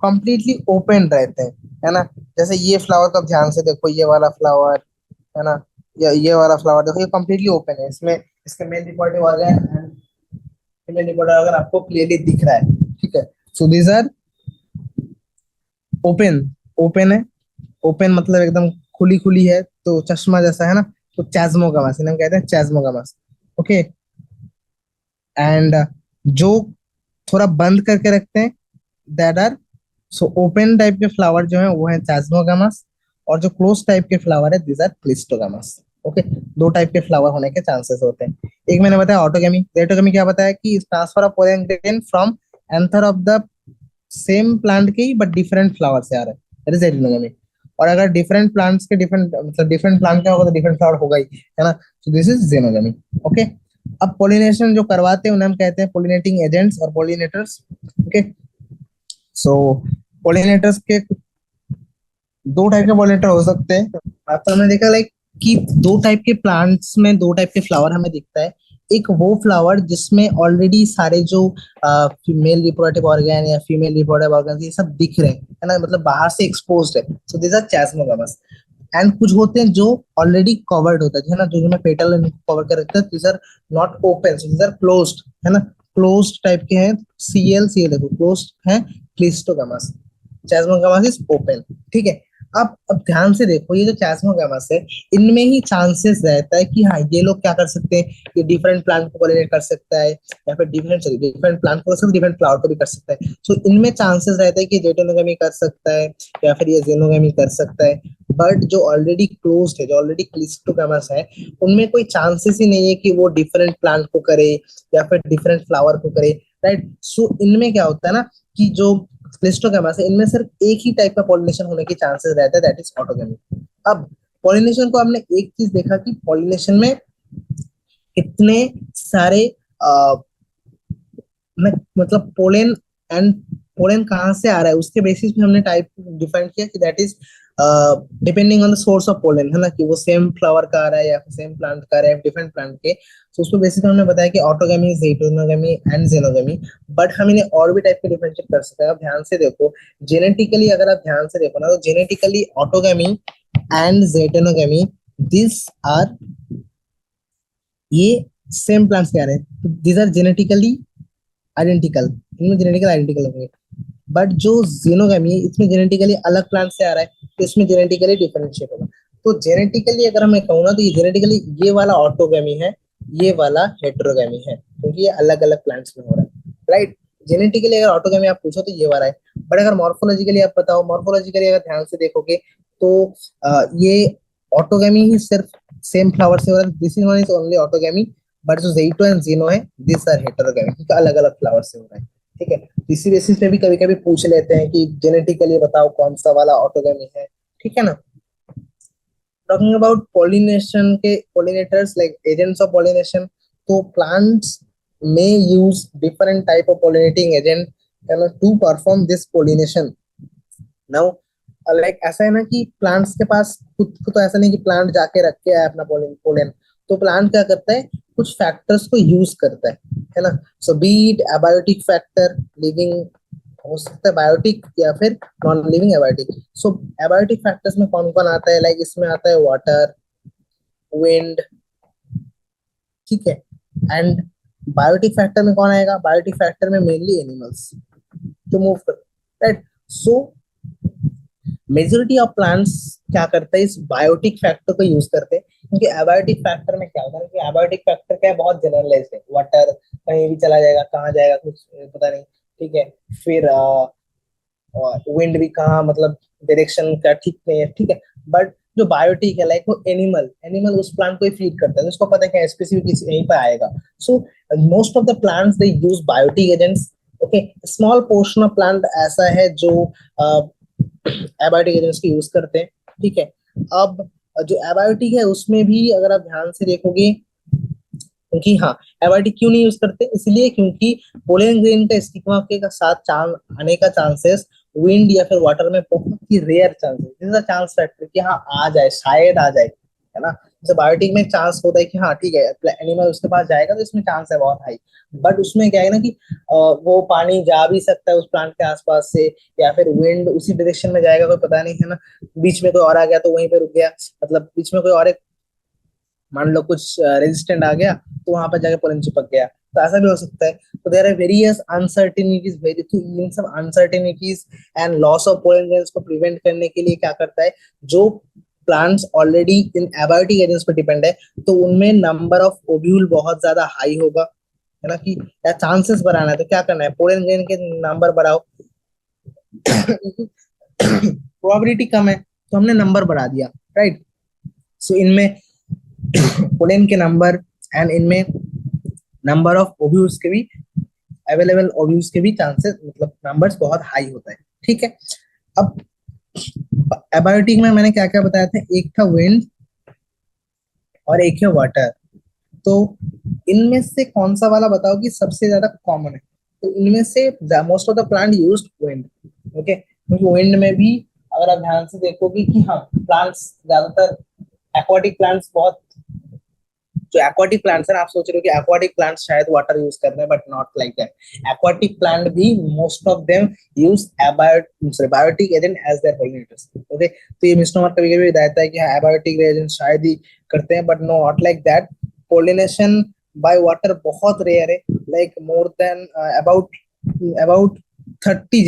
कंप्लीटली ओपन रहते हैं, है ना? जैसे ये फ्लावर को आप ध्यान से देखो, ये वाला फ्लावर, है ना, या ये वाला फ्लावर देखो, ये कंप्लीटली ओपन है। इसमें इसके male reproductive organ and female reproductive organ आपको क्लियरली दिख रहा है। ठीक है, so these are open, open है, ओपन मतलब एकदम खुली खुली है, तो चश्मा जैसा, है ना? तो चैस्मोगमास, इन्हें हम कहते हैं चैस्मोगमास। ओके, एंड जो थोड़ा बंद करके रखते हैं, that are, so open type के फ्लावर जो है वो है चैस्मोगमास, और जो क्लोज टाइप के फ्लावर है दिस आर क्लिस्टोगमास। ओके, दो टाइप के फ्लावर होने के चांसेस होते हैं। एक मैंने बताया ऑटोगेमी, ऑटोगेमी क्या बताया कि transfer of pollen grain from anther of the same plant के ही बट डिफरेंट फ्लावर से आ रहा है, दैट इज एडिनोगेमी। और अगर डिफरेंट प्लांट्स के डिफरेंट मतलब डिफरेंट प्लांट का होगा तो डिफरेंट फ्लावर होगा ही, है ना? सो दिस इज जेनोगेमी। ओके, अब पोलिनेशन जो करवाते हैं उन्हें हम कहते हैं पोलिनेटिंग एजेंट्स और पोलिनेटर्स। ओके, सो पोलिनेटर्स के दो टाइप के पोलिनेटर हो सकते हैं। तो हमने देखा लाइक कि दो टाइप के प्लांट्स में दो टाइप के फ्लावर हमें दिखता है। एक वो फ्लावर जिसमें ऑलरेडी सारे जो मेल रिप्रोडक्टिव ऑर्गन या फीमेल रिप्रोडक्टिव ऑर्गन ये सब दिख रहे हैं, है ना, मतलब बाहर से एक्सपोज्ड है, सो दिस आर चैस्मोगमस। एंड कुछ होते हैं जो ऑलरेडी कवर्ड होता है ना, जो में पेटल कवर कर रखते हैं, this are not open, so this are closed, है ना, क्लोज्ड टाइप के हैं। सीएल देखो क्लोज्ड है, क्लिस्टोगमस। चैस्मोगमास इज ओपन। ठीक है। अब ध्यान से देखो, ये जो चैस्मोगमास है, इनमें ही चांसेस रहता है कि हाँ ये लोग क्या कर सकते हैं, ये डिफरेंट प्लांट को पॉलिनेट कर सकता है, या फिर डिफरेंट प्लांट को सिर्फ डिफरेंट फ्लावर को भी कर सकता है। सो इनमें चांसेस रहता है कि जेटोनोगमी कर सकता है, या फिर ये जेनोगमी कर सकता है। बट जो ऑलरेडी क्लोज्ड है, जो ऑलरेडी क्लिस्टोगमास है, उनमें कोई चांसेस ही नहीं है कि वो डिफरेंट प्लांट को करे या फिर डिफरेंट फ्लावर को करे। राइट। सो इनमें क्या होता है ना, कि जो क्लिस्टोगैमा से इनमें सिर्फ एक ही टाइप का पॉलिनेशन होने के चांसेस रहते हैं, दैट इज ऑटोगेमी। अब पॉलिनेशन को हमने एक चीज देखा कि पॉलिनेशन में कितने सारे मतलब पोलेन एंड पोलेन कहाँ से आ रहा है उसके बेसिस पे हमने टाइप डिफाइन किया कि that is depending on the source of pollen, है ना, कि वो सेम फ्लावर का आ रहा है या फिर सेम प्लांट का आ रहा है, डिफरेंट प्लांट के। तो उसको बेसिस पे हमने बताया कि ऑटोगेमी, हेटेरोगेमी एंड जेनोगेमी। बट हम इन्हें और भी टाइप के डिफरेंशिएट कर सकते हैं। आप ध्यान से देखो, जेनेटिकली अगर आप ध्यान से देखो ना, तो genetically autogamy and geitonogamy, this are, ये सेम प्लांट्स के आ रहे हैं, तो दिस आर जेनेटिकली आइडेंटिकल, इनमें जेनेटिकल आइडेंटिकल होंगे। बट जो जीनोगेमी है, इसमें जेनेटिकली अलग प्लांट से आ रहा है, तो इसमें जेनेटिकली डिफरेंशिएट होगा। तो जेनेटिकली अगर मैं कहूँ ना, तो ये जेनेटिकली ये वाला ऑटोगेमी है, ये वाला हेटेरोगेमी है, क्योंकि ये अलग अलग प्लांट्स में हो रहा है। राइट। जेनेटिकली अगर ऑटोगेमी आप पूछो तो ये वाला है। बट अगर मॉर्फोलॉजिकली आप बताओ, मॉर्फोलॉजिकली अगर ध्यान से देखोगे तो ये ऑटोगेमी ही सिर्फ सेम फ्लावर से हो रहा है, this is one is only autogamy. But जो ज़ेटो एंड ज़ीनो है, दिस आर हेटेरोगेमी, क्योंकि अलग अलग फ्लावर से हो रहा है। ठीक है। इसी बेसिस पे भी कभी कभी पूछ लेते हैं कि जेनेटिकली बताओ कौन सा वाला ऑटोगेमी है। ठीक है ना। टॉकिंग अबाउट पॉलिनेशन के pollinators like agents of pollination, तो plants may use different type of pollinating agent, you know, to perform this pollination. Now like ऐसा है ना कि प्लांट्स के पास खुद को तो ऐसा नहीं कि प्लांट जाके रख के आए अपना पोलन पोलन। तो प्लांट क्या करता है, कुछ फैक्टर्स को यूज करता है ना। सो बीट एबायोटिक फैक्टर, लिविंग हो सकता है बायोटिक या फिर नॉन लिविंग एबायोटिक। सो एबायोटिक फैक्टर्स में कौन कौन आता है, लाइक इसमें आता है वाटर, विंड, ठीक है। एंड बायोटिक फैक्टर में कौन आएगा, बायोटिक फैक्टर में मेनली एनिमल्स जो मूव करते, right. So majority of plants क्या करते हैं, इस बायोटिक फैक्टर को यूज करते हैं। क्योंकि एबायोटिक फैक्टर में क्या होता है कि एबायोटिक फैक्टर क्या है, बहुत जनरलाइज्ड है, वाटर कहीं भी चला जाएगा, कहाँ जाएगा कुछ पता नहीं। ठीक है। फिर विंड भी कहाँ, मतलब डायरेक्शन का ठीक नहीं है। ठीक है। बट जो बायोटिक है, लाइक वो एनिमल एनिमल उस प्लांट को ही फीड करता है, तो उसको पता है कि स्पेसिफिक यहीं पर आएगा। So most of the plants they use biotic agents. Okay. Small portion of plant ऐसा है जो एबायोटिक एजेंट्स की यूज करते हैं। ठीक है। अब जो एबायोटिक है उसमें भी अगर आप ध्यान से देखोगे, क्योंकि हाँ, एबायोटिक क्यों नहीं यूज करते, इसलिए क्योंकि पोलन ग्रेन का स्टिग्मा के साथ चांस आने का चांसेस विंड या फिर वाटर में बहुत ही रेयर चांसेस, चांस फैक्टर कि हाँ आ जाए, शायद आ जाए, है ना। जैसे बायोटिक में चांस होता है कि हाँ ठीक है एनिमल उसके पास जाएगा, तो इसमें चांस है बहुत हाई। बट उसमें क्या है ना कि वो पानी जा भी सकता है उस प्लांट के आसपास से, या फिर विंड उसी डायरेक्शन में जाएगा, कोई पता नहीं, है ना। बीच में कोई और आ गया तो वहीं पे रुक गया, मतलब बीच में कोई और एक मान लो कुछ रेजिस्टेंट आ गया, तो वहां पर जाके पोलन चिपक गया, तो ऐसा भी हो सकता है। तो there are various uncertainties, very तो इन सब uncertainties and loss of pollen grains को प्रिवेंट करने के लिए क्या करता है, जो प्लांट्स ऑलरेडी इन एबायोटिक एजेंट्स पर डिपेंड है, तो उनमें नंबर ऑफ ओव्यूल बहुत ज्यादा हाई होगा, है ना, कि या चांसेस बढ़ाना है तो क्या करना है, पोलन ग्रेन के नंबर बढ़ाओ। प्रोबेबिलिटी कम है तो हमने नंबर बढ़ा दिया, राइट। सो इनमें पोलन के नंबर एंड इनमें नंबर ऑफ ओव्यूल्स के भी, अवेलेबल ओव्यूल्स के भी चांसेस, मतलब नंबर्स बहुत हाई होता है। ठीक है। अब एबायोटिक में मैंने क्या क्या बताया था, एक था विंड और एक है वाटर। तो इनमें से कौन सा वाला बताओ कि सबसे ज्यादा कॉमन है। तो इनमें से most of the plant used wind. Okay. क्योंकि विंड में भी अगर आप ध्यान से देखोगे कि हाँ प्लांट्स ज्यादातर एक्वाटिक प्लांट्स बहुत, जो एक्वाटिक प्लांट्स है ना, आप सोच रहे हो कि एक्वाटिक प्लांट्स शायद वाटर यूज कर रहे हैं, but not like that. Aquatic plant भी most of them use biotic agent as their pollinators. Okay, तो ये मिसनोमर कभी कभी रहता है कि हाँ एबायोटिक एजेंट शायद ही करते हैं, but no not like that. Pollination by water बहुत रेयर है, like more than about about 30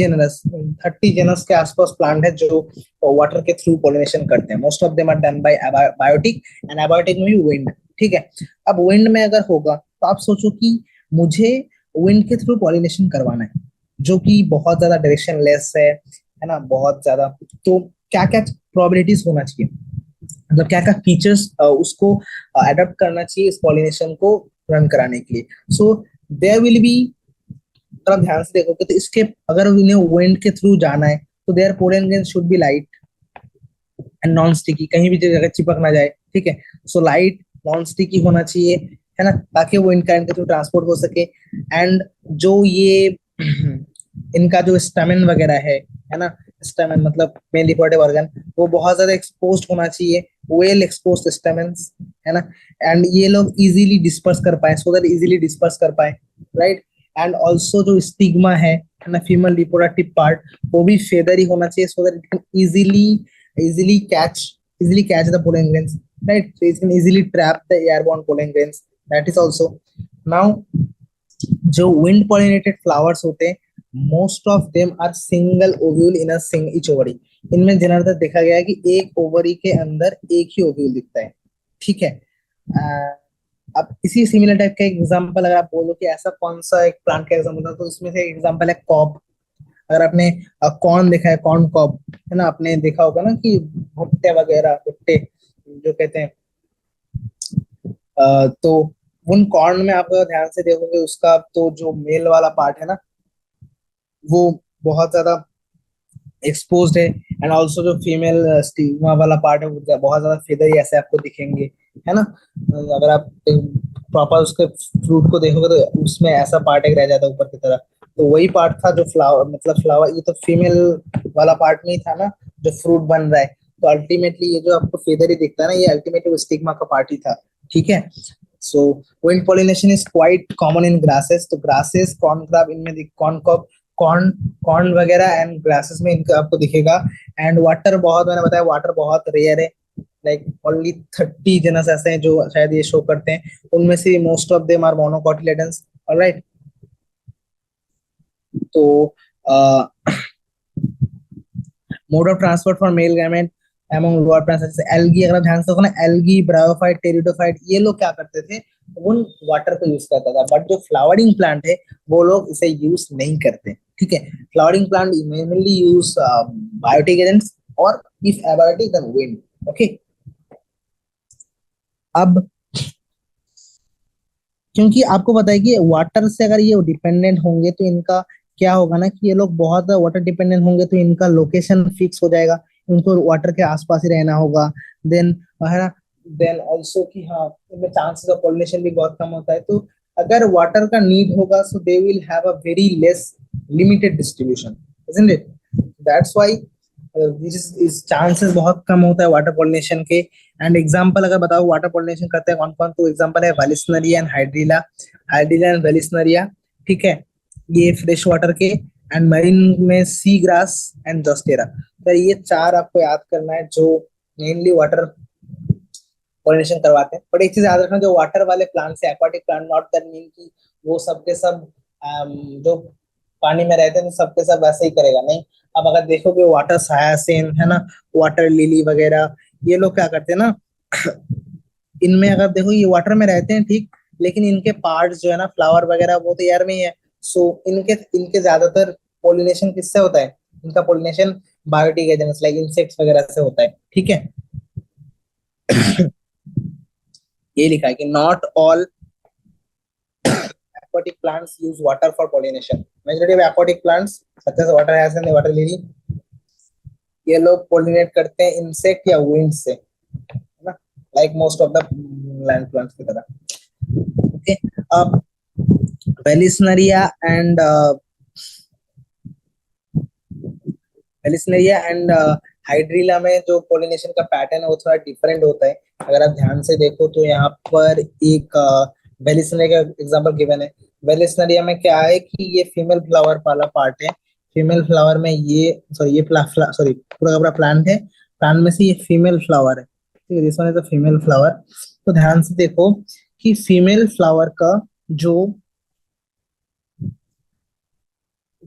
genus के आसपास प्लांट है जो वाटर के थ्रू पोलिनेशन करते हैं। Most of them are done by biotic, and abiotic में भी विंड। ठीक है, अब विंड में अगर होगा तो आप सोचो कि मुझे विंड के थ्रू पॉलिनेशन करवाना है, जो कि बहुत ज्यादा डायरेक्शन लेस है ना, बहुत ज्यादा। तो क्या क्या प्रोबेबिलिटीज होना चाहिए, मतलब क्या क्या फीचर्स उसको अडॉप्ट करना चाहिए इस पॉलिनेशन को रन कराने के लिए। सो देयर विल बी, अगर आप ध्यान से देखोगे तो इसके, अगर इन्हें विंड के थ्रू जाना है तो there pollen should be light and non sticky, कहीं भी जगह चिपक ना जाए। ठीक है, सो लाइट नॉन स्टिकी होना चाहिए, है ना, ताकि वो इन करंट के थ्रू ट्रांसपोर्ट हो सके। एंड जो ये इनका जो स्टैमिन वगैरह है ना, स्टैमिन मतलब मेन रिप्रोडक्टिव ऑर्गन, वो बहुत ज्यादा एक्सपोज्ड होना चाहिए, वेल एक्सपोज्ड स्टैमिन्स, है ना। एंड ये लोग इजीली डिस्पर्स कर पाए, सो दैट इजीली डिस्पर्स कर पाए, राइट। एंड ऑल्सो जो स्टिग्मा है ना, फीमेल रिप्रोडक्टिव पार्ट, वो भी फेदर ही होना चाहिए, so that it can easily catch easily catch the pollen grains, right? So it can easily trap the airborne pollen grains. That is also. Now जो wind pollinated flowers होते हैं, most of them are single ovule in a sing each ovary. इनमें general देखा गया है कि एक ovary के अंदर एक ही ओव्यूल दिखता है। ठीक है, अब इसी सिमिलर टाइप का एग्जांपल अगर आप बोलो कि ऐसा कौन सा एक प्लांट का एग्जांपल था, तो इसमें से एग्जांपल है कॉब। अगर आपने कॉर्न देखा है, कॉर्न कॉब, है ना, आपने देखा होगा ना कि भुट्टे वगैरह, भुट्टे जो कहते हैं, तो उन कॉर्न में आप अगर ध्यान से देखोगे उसका तो जो मेल वाला पार्ट है ना, वो बहुत ज्यादा एक्सपोज्ड है। एंड ऑल्सो जो फीमेल स्टिग्मा वाला पार्ट है वो बहुत ज्यादा फेदरी ऐसे आपको दिखेंगे, है ना। अगर आप प्रॉपर उसके फ्रूट को देखोगे तो उसमें ऐसा पार्ट एक रह जाता है ऊपर की तरफ, तो वही पार्ट था जो फ्लावर, मतलब फ्लावर, ये तो फीमेल वाला पार्ट नहीं था ना जो फ्रूट बन रहा है। तो अल्टीमेटली ये जो आपको फेदरी दिखता है ना, ये अल्टीमेटली स्टिग्मा का पार्ट ही था। ठीक है, so wind pollination is quite common in grasses. तो ग्रासेस, कॉर्न क्रॉप, इनमें कॉर्न क्रॉप, कॉर्न कॉर्न वगैरह एंड ग्रासेस में इनका आपको दिखेगा। एंड वाटर बहुत, मैंने बताया वाटर बहुत रेयर है, लाइक ओनली 30 जनस ऐसे हैं जो शायद ये शो करते हैं, उनमें से most of them are monocotyledons. Alright, तो mode of transport for male gamete among lower plants जैसे एल्गी, अगर आप ध्यान से देखो ना, एल्गी, ब्रायोफाइट, टेरिडोफाइट, ये लोग क्या करते थे, उन वाटर को यूज करता था। बट जो फ्लावरिंग प्लांट है वो लोग इसे यूज नहीं करते। ठीक है, flowering plant mainly use biotic agents, और if abiotic then wind. Okay, अब क्योंकि आपको पता है कि वाटर से अगर ये डिपेंडेंट होंगे तो इनका क्या होगा ना, कि ये लोग बहुत वाटर डिपेंडेंट होंगे तो इनका लोकेशन फिक्स हो जाएगा, उनको वाटर के आसपास ही रहना होगा। देन, है ना, देन ऑल्सो कि हाँ इनमें चांसेस ऑफ पॉलिनेशन भी बहुत कम होता है। तो अगर वाटर का नीड होगा so they will have a very less limited distribution, isn't it? That's why इस चांसेस बहुत कम होता है वाटर पॉलिनेशन के। एंड एग्जांपल अगर बताओ वाटर पॉलिनेशन करते हैं कौन कौन, तो एग्जांपल है वेलिस्नरिया एंड हाइड्रिला, हाइड्रिला एंड वेलिस्नरिया। ठीक है, ये फ्रेश वाटर के, एंड मरीन में सी ग्रास एंड जोस्टेरा। तो ये चार आपको याद करना है जो मेनली वाटर पॉलिनेशन करवाते हैं। बट एक चीज याद रखना, जो वाटर वाले प्लांट्स है, aquatic plant, not that mean कि वो सबके सब जो पानी में रहते हैं तो सबके सब वैसे ही करेगा, नहीं। अब अगर देखोगे वाटर हायासिन, है ना, वाटर लिली वगैरह, ये लोग क्या करते हैं ना, इनमें अगर देखो ये वाटर में रहते हैं ठीक, लेकिन इनके पार्ट्स जो है ना, फ्लावर वगैरह, वो तो एयर में ही है। सो इनके इनके ज्यादातर पोलिनेशन किससे होता है, इनका pollination biotic agents like insects वगैरह से होता है। ठीक है, ये लिखा है कि not all aquatic plants use water for pollination. Majority of aquatic plants such as water hyacinth, water lily, ये लोग पोलिनेट करते हैं इंसेक्ट या विंड से, है ना, like most of the land plants की तरह। ओके, अब वेलिस्नरिया एंड वेलिस्नेरिया एंड हाइड्रिला में जो पोलिनेशन का पैटर्न है वो थोड़ा डिफरेंट होता है। अगर आप ध्यान से देखो तो यहाँ पर एक वेलिस्नेरिया का एग्जांपल गिवन है। वेलिस्नेरिया में क्या है कि ये फीमेल फ्लावर वाला पार्ट है। फीमेल फ्लावर में ये सॉरी ये सॉरी पूरा का पूरा प्लांट है। प्लांट में से ये फीमेल फ्लावर है, ठीक है, this one is the female flower. तो ध्यान से देखो कि फीमेल फ्लावर का जो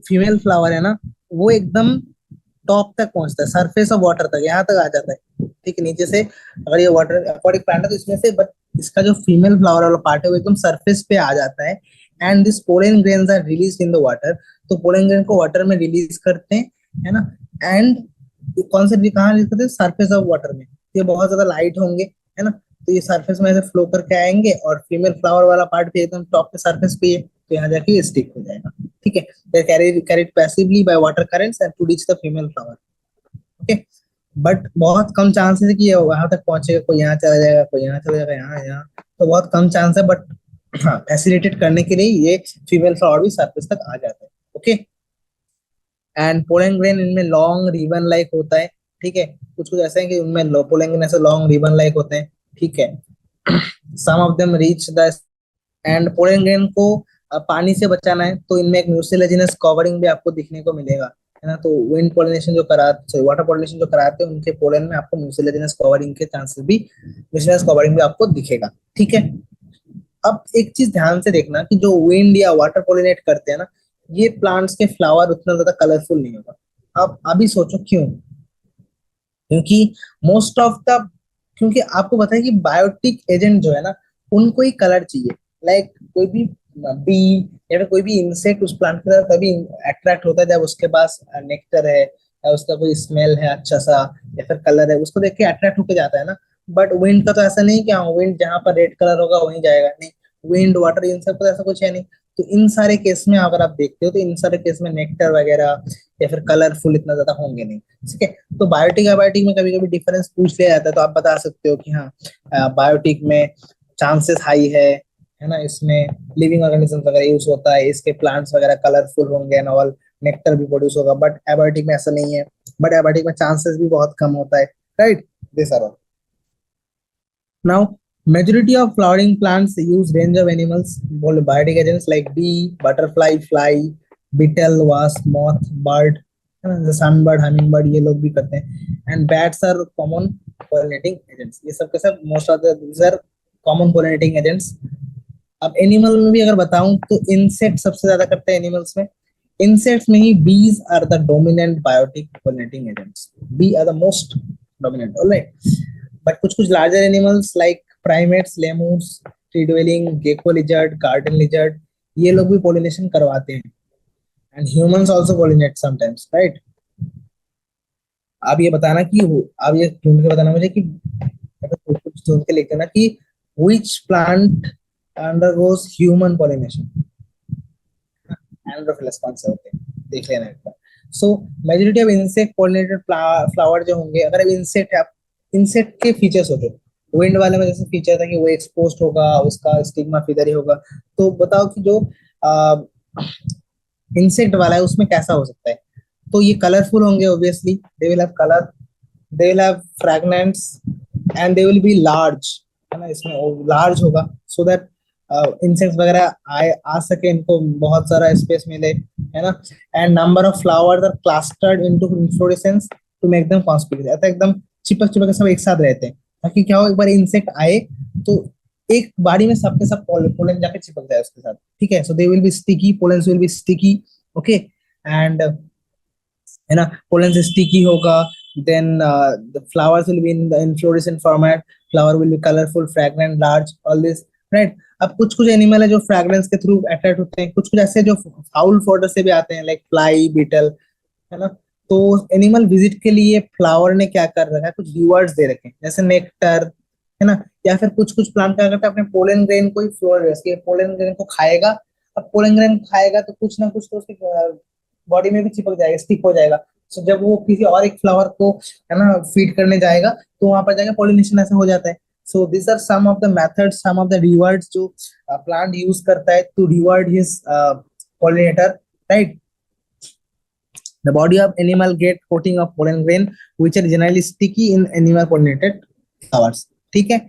फीमेल फ्लावर है ना, वो एकदम टॉप तक पहुंचता है, सरफेस ऑफ वाटर तक, यहाँ तक आ जाता है। ठीक है, नीचे से अगर ये वाटर aquatic प्लांट है तो इसमें से, बट इसका जो फीमेल फ्लावर वाला पार्ट है वो एकदम सरफेस पे आ जाता है। And this pollen grains are release in the water. तो पोलन ग्रेन को वाटर में रिलीज करते हैं, है ना। एंड कौन से कहाँ रिलीज करते हैं? सरफेस ऑफ वाटर में। ये बहुत ज्यादा लाइट होंगे, है ना, तो ये सरफेस में ऐसे फ्लो करके आएंगे और फीमेल फ्लावर वाला पार्ट भी एकदम टॉप पे सरफेस पे है, तो यहाँ जाके स्टिक हो जाएगा। ठीक है, they are carried passively by water currents and to reach the female flower. Okay, but बहुत कम चांसेस है कि ये वहां तक पहुंचेगा, कोई यहाँ चला जाएगा, कोई यहाँ चला जाएगा, यहाँ यहाँ, तो बहुत कम चांस है। बट हाँ, फैसिलिटेट करने के लिए ये फीमेल फ्लावर भी सरफेस तक आ जाता है। ओके, एंड पोलन ग्रेन इनमें लॉन्ग रिबन लाइक होता है। ठीक है, कुछ कुछ ऐसे हैं कि उनमें पोलन ग्रेन ऐसे लॉन्ग रिबन लाइक होते हैं। ठीक है, some of them reach the end pollen grain को पानी से बचाना है तो इनमें एक म्यूसिलेजिनस कवरिंग भी आपको दिखने को मिलेगा, है ना। तो विंड पोलिनेशन जो कराते, सॉरी वाटर पोलिनेशन जो कराते हैं उनके पोलन में आपको म्यूसिलेजिनस कवरिंग के चांसेस भी, म्यूसिलेजिनस कवरिंग भी आपको दिखेगा। ठीक है, अब एक चीज ध्यान से देखना कि जो विंड या वाटर पोलिनेट करते हैं ना, ये प्लांट्स के फ्लावर उतना ज्यादा कलरफुल नहीं होगा। अब अभी सोचो क्यों? क्योंकि मोस्ट ऑफ द, क्योंकि आपको पता है कि बायोटिक एजेंट जो है ना, उनको ही कलर चाहिए। लाइक कोई भी बी या फिर कोई भी इंसेक्ट उस प्लांट की तरफ तभी अट्रैक्ट होता है जब उसके पास नेक्टर है या उसका कोई स्मेल है अच्छा सा, या फिर कलर है, उसको देख के अट्रैक्ट होके जाता है ना। बट विंड का तो ऐसा नहीं कि हाँ विंड जहां पर रेड कलर होगा वहीं जाएगा, नहीं। विंड वाटर इन सब का ऐसा कुछ है नहीं। तो इन सारे केस में अगर आप देखते हो तो इन सारे केस में नेक्टर वगैरह या फिर कलरफुल इतना ज्यादा होंगे नहीं। ठीक है, तो बायोटिक एबायोटिक में कभी कभी डिफरेंस पूछ लिया जाता है, तो आप बता सकते हो कि हाँ बायोटिक में चांसेस हाई है ना, इसमें लिविंग ऑर्गेनिज्म वगैरह यूज होता है, इसके प्लांट्स वगैरह कलरफुल होंगे एंड ऑल, नेक्टर भी प्रोड्यूस होगा। बट एबायोटिक में ऐसा नहीं है, बट एबायोटिक में चांसेस भी बहुत कम होता है, right. This are all. Now, majority of flowering plants use range of animals, biotic agents like bee, butterfly, fly, beetle, wasp, moth, bird, the sunbird, hummingbird, ये लोग भी करते हैं। And bats are common pollinating agents. ये सब के सब most of the these are common pollinating agents. अब एनिमल में भी अगर बताऊं तो इंसेक्ट सबसे ज्यादा करते हैं एनिमल्स में। इंसेक्ट्स में ही bees are the dominant biotic pollinating agents. Bee are the most dominant, alright. But कुछ कुछ larger animals like primates, lemurs, tree dwelling, gecko lizard, garden lizard, ये लोग भी पोलिनेशन करवाते हैं। And humans also pollinate sometimes, right. आप ये बताना कि आप ये ढूंढ के बताना मुझे कि कुछ ढूंढ के लिखते ना कि which plant undergoes human pollination। एंड्रोफिलस कौन से होते हैं, देख लेना एक बार। So majority of insect pollinated flower जो होंगे, अगर इंसेक्ट है, इंसेक्ट के फीचर्स होते हैं। विंड वाले में जैसे फीचर था कि वो एक्सपोज्ड होगा, उसका स्टिग्मा फिदर ही होगा। तो बताओ कि जो इंसेक्ट वाला है उसमें कैसा हो सकता है? तो ये कलरफुल होंगे obviously, they will have colour, they will have fragrance and they will be large, है ना, इसमें लार्ज होगा सो दैट इंसेक्ट्स वगैरह आए आ सके, इनको बहुत सारा स्पेस मिले, है ना। And number of flowers are clustered into inflorescence to make them conspicuous, ऐसा एकदम चिपक चिपक के सब एक साथ रहते हैं, ताकि क्या हो, एक बार इंसेक्ट आए तो एक बारी में सबके सब पोलन जाके चिपक जाए उसके साथ। ठीक है, so they will be sticky, pollens will be sticky. Okay, and है ना, पोलन स्टिकी होगा। Then the flowers will be in the inflorescent format, flower will be colourful, fragrant, large, all this, right. अब कुछ कुछ animal है जो fragrance के through attract होते हैं, कुछ कुछ ऐसे जो फाउल फॉडर से भी आते हैं, लाइक फ्लाई, बीटल, है ना। तो एनिमल विजिट के लिए फ्लावर ने क्या कर रखा है, कुछ रिवर्ड्स दे रखे हैं, जैसे नेक्टर, है ना। या फिर कुछ कुछ प्लांट क्या करता है, अपने पोलन ग्रेन को ही फ्लोर, पोलन ग्रेन को खाएगा। अब पोलन ग्रेन खाएगा तो कुछ ना कुछ तो उसकी बॉडी में भी चिपक जाएगा, स्टिक हो जाएगा। सो जब वो किसी और एक फ्लावर को, है ना, फीड करने जाएगा तो वहां पर जाएगा पॉलिनेशन ऐसे हो जाता है। So this are some of the methods, some of the rewards जो प्लांट यूज करता है to reward his pollinator, right. The body of animal get coating of pollen grain which are generally sticky in animal pollinated flowers. ठीक है.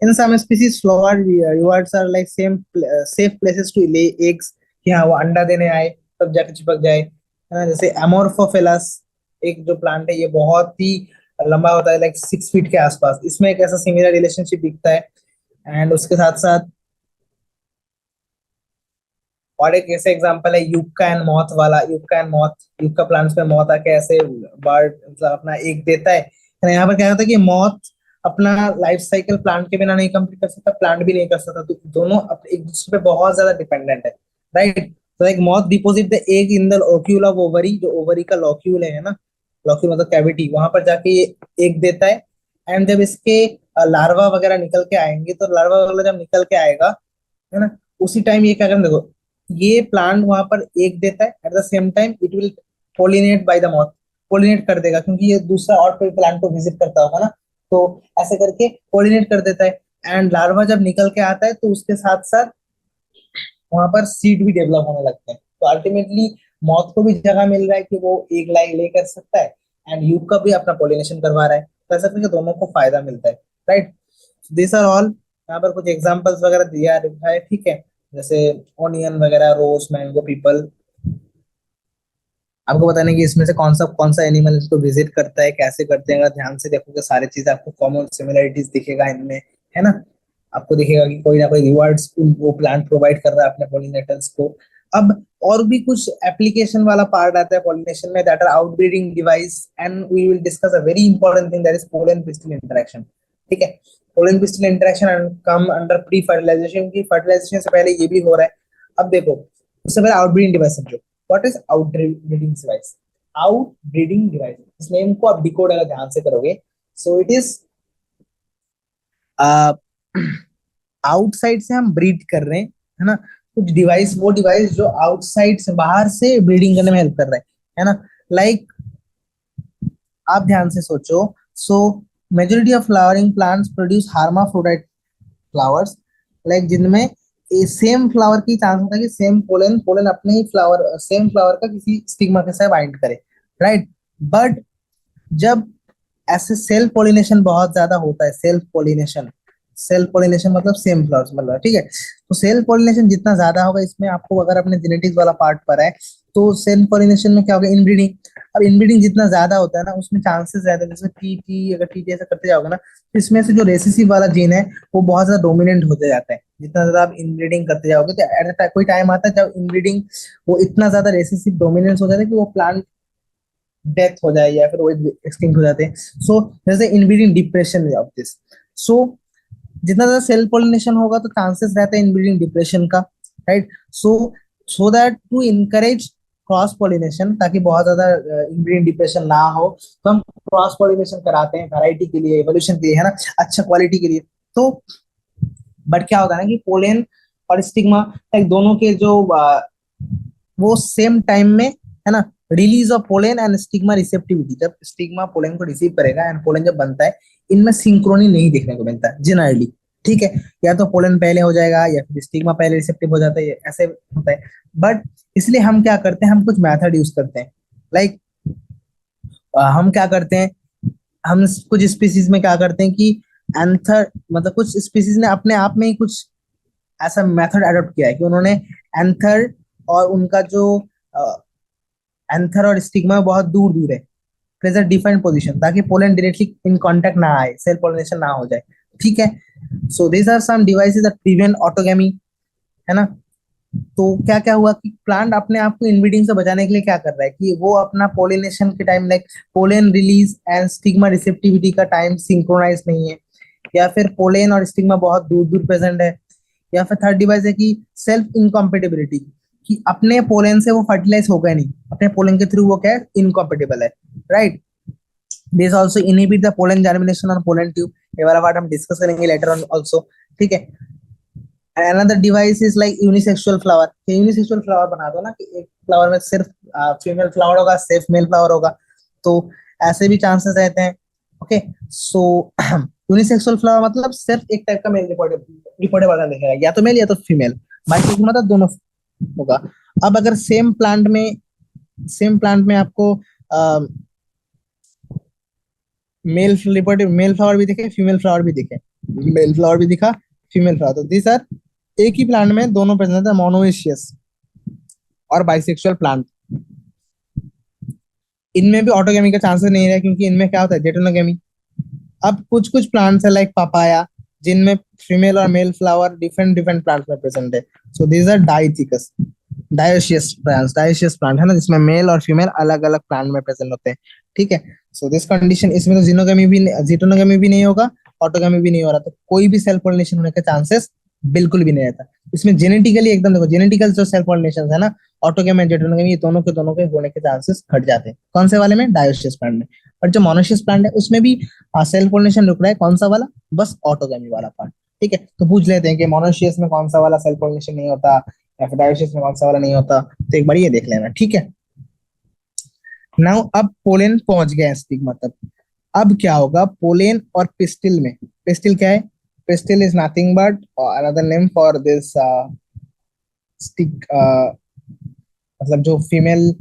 In some species flower rewards are like safe places to lay eggs कि हाँ वो अंडा देने आए तब जाके चिपक जाए, है ना. जैसे एमोर्फोफिलस एक जो प्लांट है ये बहुत ही लंबा होता है, लाइक 6 फीट के आसपास. इसमें एक ऐसा सिमिलर रिलेशनशिप दिखता है. एंड उसके साथ साथ और एक ऐसे एग्जांपल है यूका एंड मॉथ वाला. Yucca and moth, yucca plants में मॉथ आके ऐसे बर्ड मतलब अपना एग देता है. तो यहाँ पर क्या होता है कि मॉथ अपना लाइफ साइकिल प्लांट के बिना नहीं कंप्लीट कर सकता, प्लांट भी नहीं कर सकता, तो दोनों एक दूसरे पे बहुत ज्यादा डिपेंडेंट है, राइट. तो like moth deposit the egg in the locule of ovary, जो ओवरी का लॉक्यूल है ना, लॉक्यूल मतलब कैविटी, वहां पर जाके ये एग देता है. एंड जब इसके लार्वा वगैरह निकल के आएंगे, तो लार्वा वगैरह जब निकल के आएगा, है ना, उसी टाइम ये क्या करेंगे, देखो ये प्लांट वहां पर एक देता है, at the same time it will pollinate by the moth, pollinate कर देगा क्योंकि ये दूसरा और कोई प्लांट को विजिट करता होगा ना, तो ऐसे करके पोलिनेट कर देता है. एंड लार्वा जब निकल के आता है तो उसके साथ साथ वहां पर सीड भी डेवलप होने लगते हैं. तो अल्टीमेटली मॉथ को भी जगह मिल रहा है कि वो एक लाई ले कर सकता है, एंड यूक का भी अपना पोलिनेशन करवा रहा है. तो ऐसा करके दोनों को फायदा मिलता है, राइट. This are all. यहाँ पर कुछ एग्जांपल्स वगैरह दिया है, ठीक है, जैसे ऑनियन वगैरह, रोज, मैंगो, पीपल. आपको बताने की इसमें से कौन सा एनिमल इसको विजिट करता है, कैसे करते हैं, अगर ध्यान से देखोगे सारी चीजें आपको कॉमन सिमिलरिटीज दिखेगा इनमें, है ना. आपको दिखेगा कि कोई ना कोई रिवार्ड्स वो प्लांट प्रोवाइड कर रहा है अपने पोलिनेटर्स को. अब और भी कुछ एप्लीकेशन वाला पार्ट आता है पॉलिनेशन में, that are outbreeding device, and we will discuss a very important thing, that is pollen pistil interaction. ठीक है. Pollen pistil interaction come under pre fertilization, की फर्टिलाइजेशन से पहले ये भी हो रहा है. अब देखो उससे पहले आउटब्रीडिंग डिवाइस समझो. What is outbreeding device? Outbreeding device, इस नेम को आप डिकोड अगर ध्यान से करोगे, सो इट इज आउटसाइड से हम ब्रीड कर रहे हैं, है ना. कुछ डिवाइस, वो डिवाइस जो आउटसाइड से बाहर से ब्रीडिंग करने में हेल्प कर रहा है ना. लाइक आप ध्यान से सोचो. So majority of flowering plants produce hermaphrodite flowers, like जिनमें सेम फ्लावर की चांस होता है कि सेम पोलन पोलन अपने ही फ्लावर, सेम फ्लावर का किसी स्टिग्मा के साथ बाइंड करे, राइट. बट जब ऐसे सेल्फ पोलिनेशन बहुत ज्यादा होता है, सेल्फ पोलिनेशन मतलब सेम फ्लावर्स मतलब, ठीक है. तो सेल्फ पोलिनेशन जितना ज्यादा होगा इसमें, आपको अगर अपने जेनेटिक्स वाला पार्ट पर है, तो सेल्फ पोलिनेशन में क्या होगा, इनब्रीडिंग. अब इनब्रीडिंग जितना ज्यादा होता है ना, उसमें चांसेस ज्यादा, जैसे टी अगर टी ऐसा करते जाओगे ना, तो इसमें से जो रेसेसिव वाला जीन है वो बहुत ज्यादा डोमिनेंट होते जाता है. जितना ज्यादा आप इनब्रीडिंग करते जाओगे, तो एट कोई टाइम आता है जब इनब्रीडिंग वो इतना ज्यादा रेसेसिव डोमिनेंस हो जाता है कि वो प्लांट डेथ हो जाए या फिर वो एक्सटिंक्ट हो जाते हैं. सो जैसे inbreeding depression of this. So जितना ज्यादा सेल्फ पोलिनेशन होगा तो चांसेस रहते हैं इनब्रीडिंग डिप्रेशन का, right. So that to encourage cross pollination, ताकि बहुत ज्यादा इनब्रीडिंग डिप्रेशन ना हो, तो हम क्रॉस पोलिनेशन कराते हैं वैरायटी के लिए, एवोल्यूशन के लिए, है ना, अच्छा क्वालिटी के लिए. तो बट क्या होता है ना कि पोलन और स्टिग्मा लाइक दोनों के जो वो सेम टाइम में, है ना, release of pollen and stigma receptivity, जब स्टिग्मा पोलन को रिसीव करेगा एंड पोलन जब बनता है, इनमें सिंक्रोनी नहीं देखने को मिलता है जनरली. ठीक है. या तो पोलन पहले हो जाएगा या फिर स्टिग्मा पहले रिसेप्टिव हो जाता है, ऐसे होता है. बट इसलिए हम क्या करते हैं, हम कुछ मेथड यूज करते हैं. लाइक हम क्या करते हैं, हम कुछ स्पीसीज में क्या करते हैं कि एंथर मतलब कुछ स्पीसीज ने अपने आप में ही कुछ ऐसा मेथड अडॉप्ट किया है कि उन्होंने एंथर और उनका जो एंथर और स्टिग्मा बहुत दूर दूर है, प्लेस अ डिफरेंट पोजीशन, ताकि पोलन डायरेक्टली इन कांटेक्ट ना आए, सेल्फ पोलिनेशन ना हो जाए. ठीक है. So these are some devices that prevent autogamy, है ना. तो क्या क्या हुआ कि प्लांट अपने आप को इनब्रीडिंग से बचाने के लिए क्या कर रहा है कि वो अपना पोलिनेशन के time, like pollen release and stigma receptivity का टाइम सिंक्रोनाइज नहीं है, या फिर पोलन और स्टिग्मा बहुत दूर दूर प्रेजेंट है, या फिर थर्ड डिवाइस है कि सेल्फ इनकॉम्पेटिबिलिटी, कि अपने पोलन से वो फर्टिलाइज होगा नहीं, अपने पोलन के थ्रू वो क्या है, इनकॉम्पेटिबल है, right. This also inhibit the pollen germination on pollen tube, ये वाला पार्ट हम डिस्कस करेंगे लेटर ऑन आल्सो. ठीक है. And another device is like unisexual flower. Unisexual flower बना दो ना कि एक फ्लावर में सिर्फ फीमेल फ्लावर होगा, सिर्फ मेल फ्लावर होगा, तो ऐसे भी चांसेस रहते हैं. ओके. सो यूनिसेक्सुअल फ्लावर मतलब सिर्फ एक टाइप का मेल रिपोर्टेबल दिखेगा, या तो मेल या तो फीमेल, बाकी मतलब दोनों होगा. अब अगर सेम प्लांट में सेम प्लांट में आपको मेल फ्लावर भी दिखे, फीमेल फ्लावर भी दिखे, मेल फ्लावर भी दिखा, फीमेल फ्लावर, तो दिस आर एक ही प्लांट में दोनों प्रेजेंट है, मोनोइशियस और बाइसेक्सुअल प्लांट। इनमें भी ऑटोगेमी का चांसेस नहीं रहे, क्योंकि इनमें क्या होता है, जेटोनोगेमी। अब कुछ कुछ प्लांट्स है लाइक पपाया, जिनमें फीमेल और male flower different different plants में प्रेजेंट है, so these are dithecous, dioecious plant है ना, जिसमें मेल और फीमेल अलग अलग प्लांट में प्रेजेंट होते हैं। ठीक है, सो दिस कंडीशन, इसमें तो जीनोगेमी भी, जीटोनोगेमी भी नहीं होगा, ऑटोगेमी भी नहीं हो रहा, तो कोई भी सेल पोलिनेशन होने के चांसेस बिल्कुल भी नहीं रहता। इसमें जेनेटिकली एकदम देखो, जेनेटिकल जो सेल पोलिनेशन है ना, ऑटोगेमी एंड जेटोनोगेमी, ये दोनों के होने के चांसेस घट जाते हैं। कौन से वाले में? डायोशियस प्लांट में। और जो मोनोशियस प्लांट है उसमें भी सेल पोलिनेशन रुक रहा है, कौन सा वाला? बस ऑटोगेमी वाला पार्ट। ठीक है, तो पूछ लेते हैं कि मोनोशियस में कौन सा वाला सेल पोलिनेशन नहीं होता, या फिर डायोशियस में कौन सा वाला नहीं होता, तो एक बार ये देख लेना। ठीक है, नाउ अब पोलेन पहुंच गया स्टिग्मा तक। अब क्या होगा पोलेन और पिस्टिल में? पिस्टिल क्या है? Pistil is nothing but another name for this stick, मतलब जो फीमेल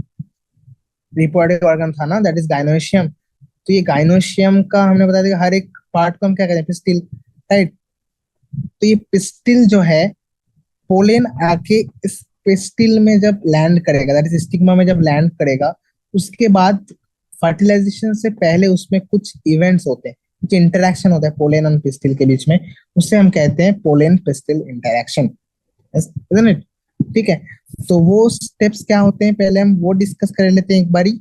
रिप्रोडक्टिव ऑर्गन था ना, दैट इज गाइनोशियम। तो ये गाइनोशियम का हमने बता दिया, हर एक पार्ट को हम क्या कहते हैं? Pistil, right. तो ये पिस्टिल जो है, पोलेन आके इस पिस्टिल में जब लैंड करेगा, दैट इज स्टिग्मा में जब लैंड करेगा, उसके बाद फर्टिलाइजेशन से पहले उसमें कुछ इवेंट्स होते हैं, कुछ इंटरेक्शन होता है पोलेन और पिस्टिल के बीच में, उसे हम कहते हैं pollen pistil interaction, isn't it? ठीक है, तो वो स्टेप्स क्या होते हैं, पहले हम वो डिस्कस कर लेते हैं एक बारी,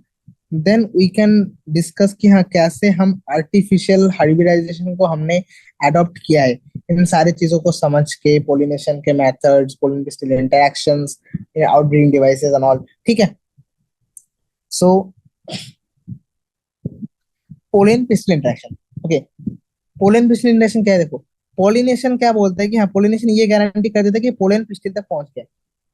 देन वी कैन डिस्कस कि हाँ कैसे हम आर्टिफिशियल हाइब्रिडाइजेशन को हमने अडॉप्ट किया है, इन सारी चीजों को समझ के, पोलिनेशन के methods, pollen pistil interactions, outbreeding devices and all. ठीक है, so pollen pistil interaction, okay. Pollen pistil interaction क्या है? देखो, पोलिनेशन क्या बोलता है कि हाँ, पोलिनेशन ये गारंटी कर देता है कि पोलिन पिस्टिल तक पहुंच गया,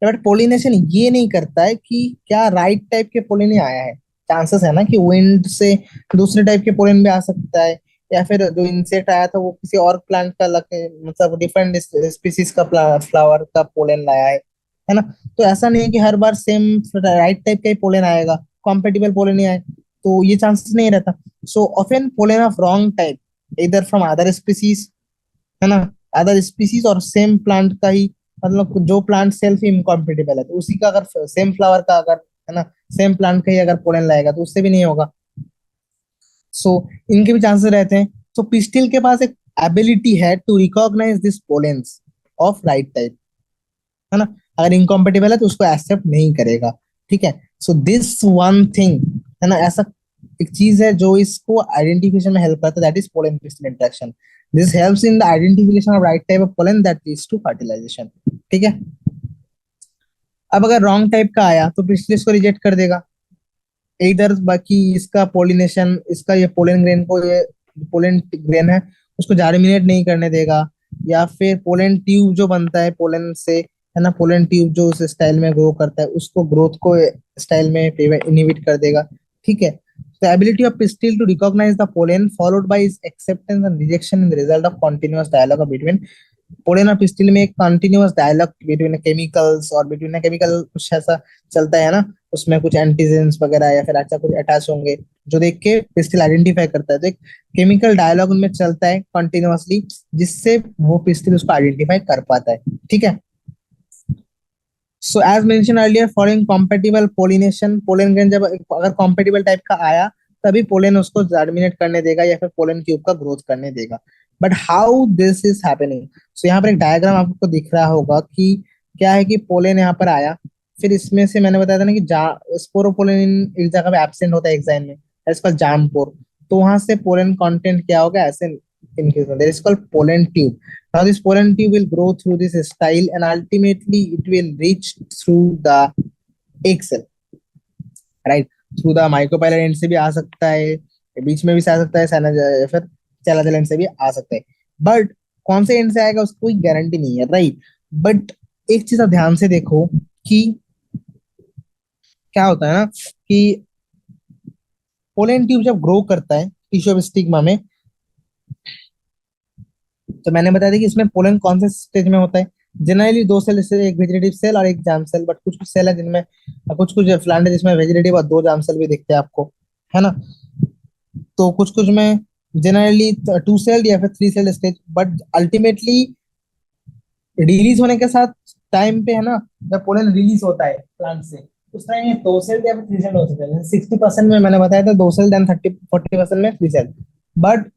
बट पोलिनेशन ये नहीं करता है कि क्या राइट टाइप के पोलिन आया है। चांसेस है ना कि विंड से दूसरे टाइप के पोलिन भी आ सकता है, या फिर जो इंसेक्ट आया था वो किसी और प्लांट का मतलब डिफरेंट स्पीसीज का फ्लावर का पोलन लाया है ना। तो ऐसा नहीं है कि हर बार सेम राइट टाइप का ही पोलन आएगा, कॉम्पेटिबल पोलन नहीं आए, तो ये चांसेस नहीं रहता। So often pollen of wrong type, इधर फ्रॉम अदर स्पीसीज, है ना, अदर स्पीसीज और सेम प्लांट का ही, मतलब जो प्लांट सेल्फ इनकॉम्पिटेबल है, तो उसी का अगर सेम फ्लावर का अगर, है ना, सेम प्लांट का ही अगर पोलन लाएगा तो उससे भी नहीं होगा। सो इनके भी चांसेस रहते हैं। सो पिस्टिल के पास एक एबिलिटी है to recognize this pollens of right type, है ना। अगर इनकॉम्पेटिबल है तो उसको एक्सेप्ट नहीं करेगा। ठीक है, सो दिस वन थिंग, है ना, ऐसा एक चीज है जो इसको आइडेंटिफिकेशन में हेल्प करता है, that is pollen pistil interaction. This helps in the identification of right type of pollen that leads to fertilization. ठीक है, अब अगर रॉन्ग टाइप का आया तो पिस्टिल इसको रिजेक्ट कर देगा, इधर बाकी इसका पोलिनेशन, इसका ये पोलन ग्रेन को, ये पोलन ग्रेन है उसको जर्मिनेट नहीं करने देगा, या फिर पोलन ट्यूब जो बनता है पोलन से, है ना, पोलन ट्यूब जो उस स्टाइल में ग्रो करता है उसको ग्रोथ को स्टाइल में इनहिबिट कर देगा। ठीक है, the ability of pistil to recognize the pollen followed by its acceptance and rejection in the result of continuous dialogue between pollen और पिस्टिल में एक कंटिन्यूअस डायलॉग बिटवीन केमिकल्स, और बिटवीन केमिकल कुछ ऐसा चलता है ना, उसमें कुछ एंटीजेंस वगैरह या फिर ऐसा कुछ अटैच होंगे जो देख के पिस्टिल आइडेंटिफाई करता है, तो एक केमिकल डायलॉग उनमें चलता है कंटिन्यूअसली, जिससे वो पिस्टिल उसको आइडेंटिफाई कर पाता है। ठीक है, so as mention earlier following compatible pollination, pollen grain जब अगर कॉम्पेटिबल टाइप का आया तभी पोलन उसको जर्मिनेट करने देगा या फिर पोलन ट्यूब का ग्रोथ करने देगा। But how this is happening, so यहाँ पर एक डायग्राम आपको दिख रहा होगा कि क्या है कि पोलन यहाँ पर आया, फिर इसमें से मैंने बताया था ना कि स्पोरोपोलन एक जगह पे एब्सेंट होता है एग्जाम में, इसका जामपोर, तो वहां से पोलन कंटेंट क्या होगा, ऐसे इंक्रीज होता है, इसका pollen tube. Now this pollen tube will grow through this style and ultimately it will reach through the egg cell, right? Through the micropylon end से भी आ सकता है, बीच में भी से आ सकता है, या फिर चैलाजल एंड से भी आ सकता है, बट कौन से एंड से आएगा उसकी कोई गारंटी नहीं है, राइट। बट एक चीज आप ध्यान से देखो कि क्या होता है ना कि पोलन ट्यूब जब ग्रो करता है टिश्यू ऑफ स्टिग्मा में, तो मैंने बताया था कि इसमें पोलन कौन से स्टेज में होता है, जनरली दो सेल, जैसे एक वेजिटेटिव सेल और एक जार्म सेल, बट कुछ कुछ सेल है जिनमें, कुछ कुछ प्लांट है जिसमें वेजिटेटिव और दो जार्म सेल भी दिखते हैं आपको, है ना। तो कुछ कुछ में जनरली टू सेल या फिर three cell stage, but ultimately release होने के साथ टाइम पे, है ना, जब पोलन रिलीज होता है प्लांट से, उस टाइम ये दो सेल या फिर थ्री सेल हो सकता है। 60% में मैंने बताया था दो सेल, देन 40% में थ्री सेल। बट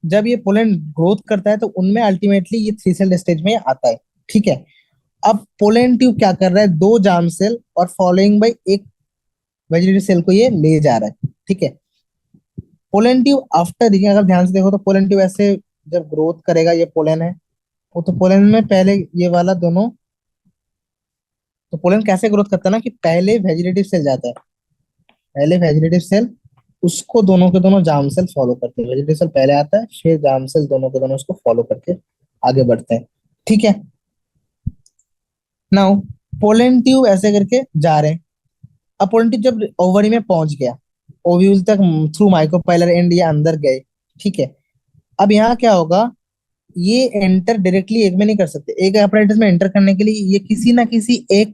जब ये पोलन ग्रोथ करता है तो उनमें अल्टीमेटली ये थ्री सेल स्टेज में आता है, ठीक है। अब पोलन ट्यूब क्या कर रहा है, दो जार्म सेल और फॉलोइंग बाय एक वेजिटेटिव सेल को ये ले जा रहा है, ठीक है। पोलन ट्यूब आफ्टर, देखिए अगर ध्यान से देखो तो पोलन ट्यूब ऐसे जब ग्रोथ करेगा, ये पोलन है, वो तो पोलन में पहले ये वाला दोनों, तो पोलन कैसे ग्रोथ करता है ना, कि पहले वेजिटेटिव सेल जाता है, पहले वेजिटेटिव सेल, उसको दोनों के दोनों जार्म सेल फॉलो करते हैं, वेजिटेटिव सेल पहले आता है, फिर जार्म सेल दोनों के दोनों उसको फॉलो करके आगे बढ़ते हैं, ठीक है। नाउ पोलन ट्यूब ऐसे करके जा रहे हैं। अब पोलन ट्यूब जब ओवरी में पहुंच गया, ओव्यूल तक थ्रू माइक्रोपाइलर एंड ये अंदर गए, ठीक है। अब यहाँ क्या होगा, ये एंटर डायरेक्टली एक में नहीं कर सकते, एक apparatus में एंटर करने के लिए ये किसी ना किसी एक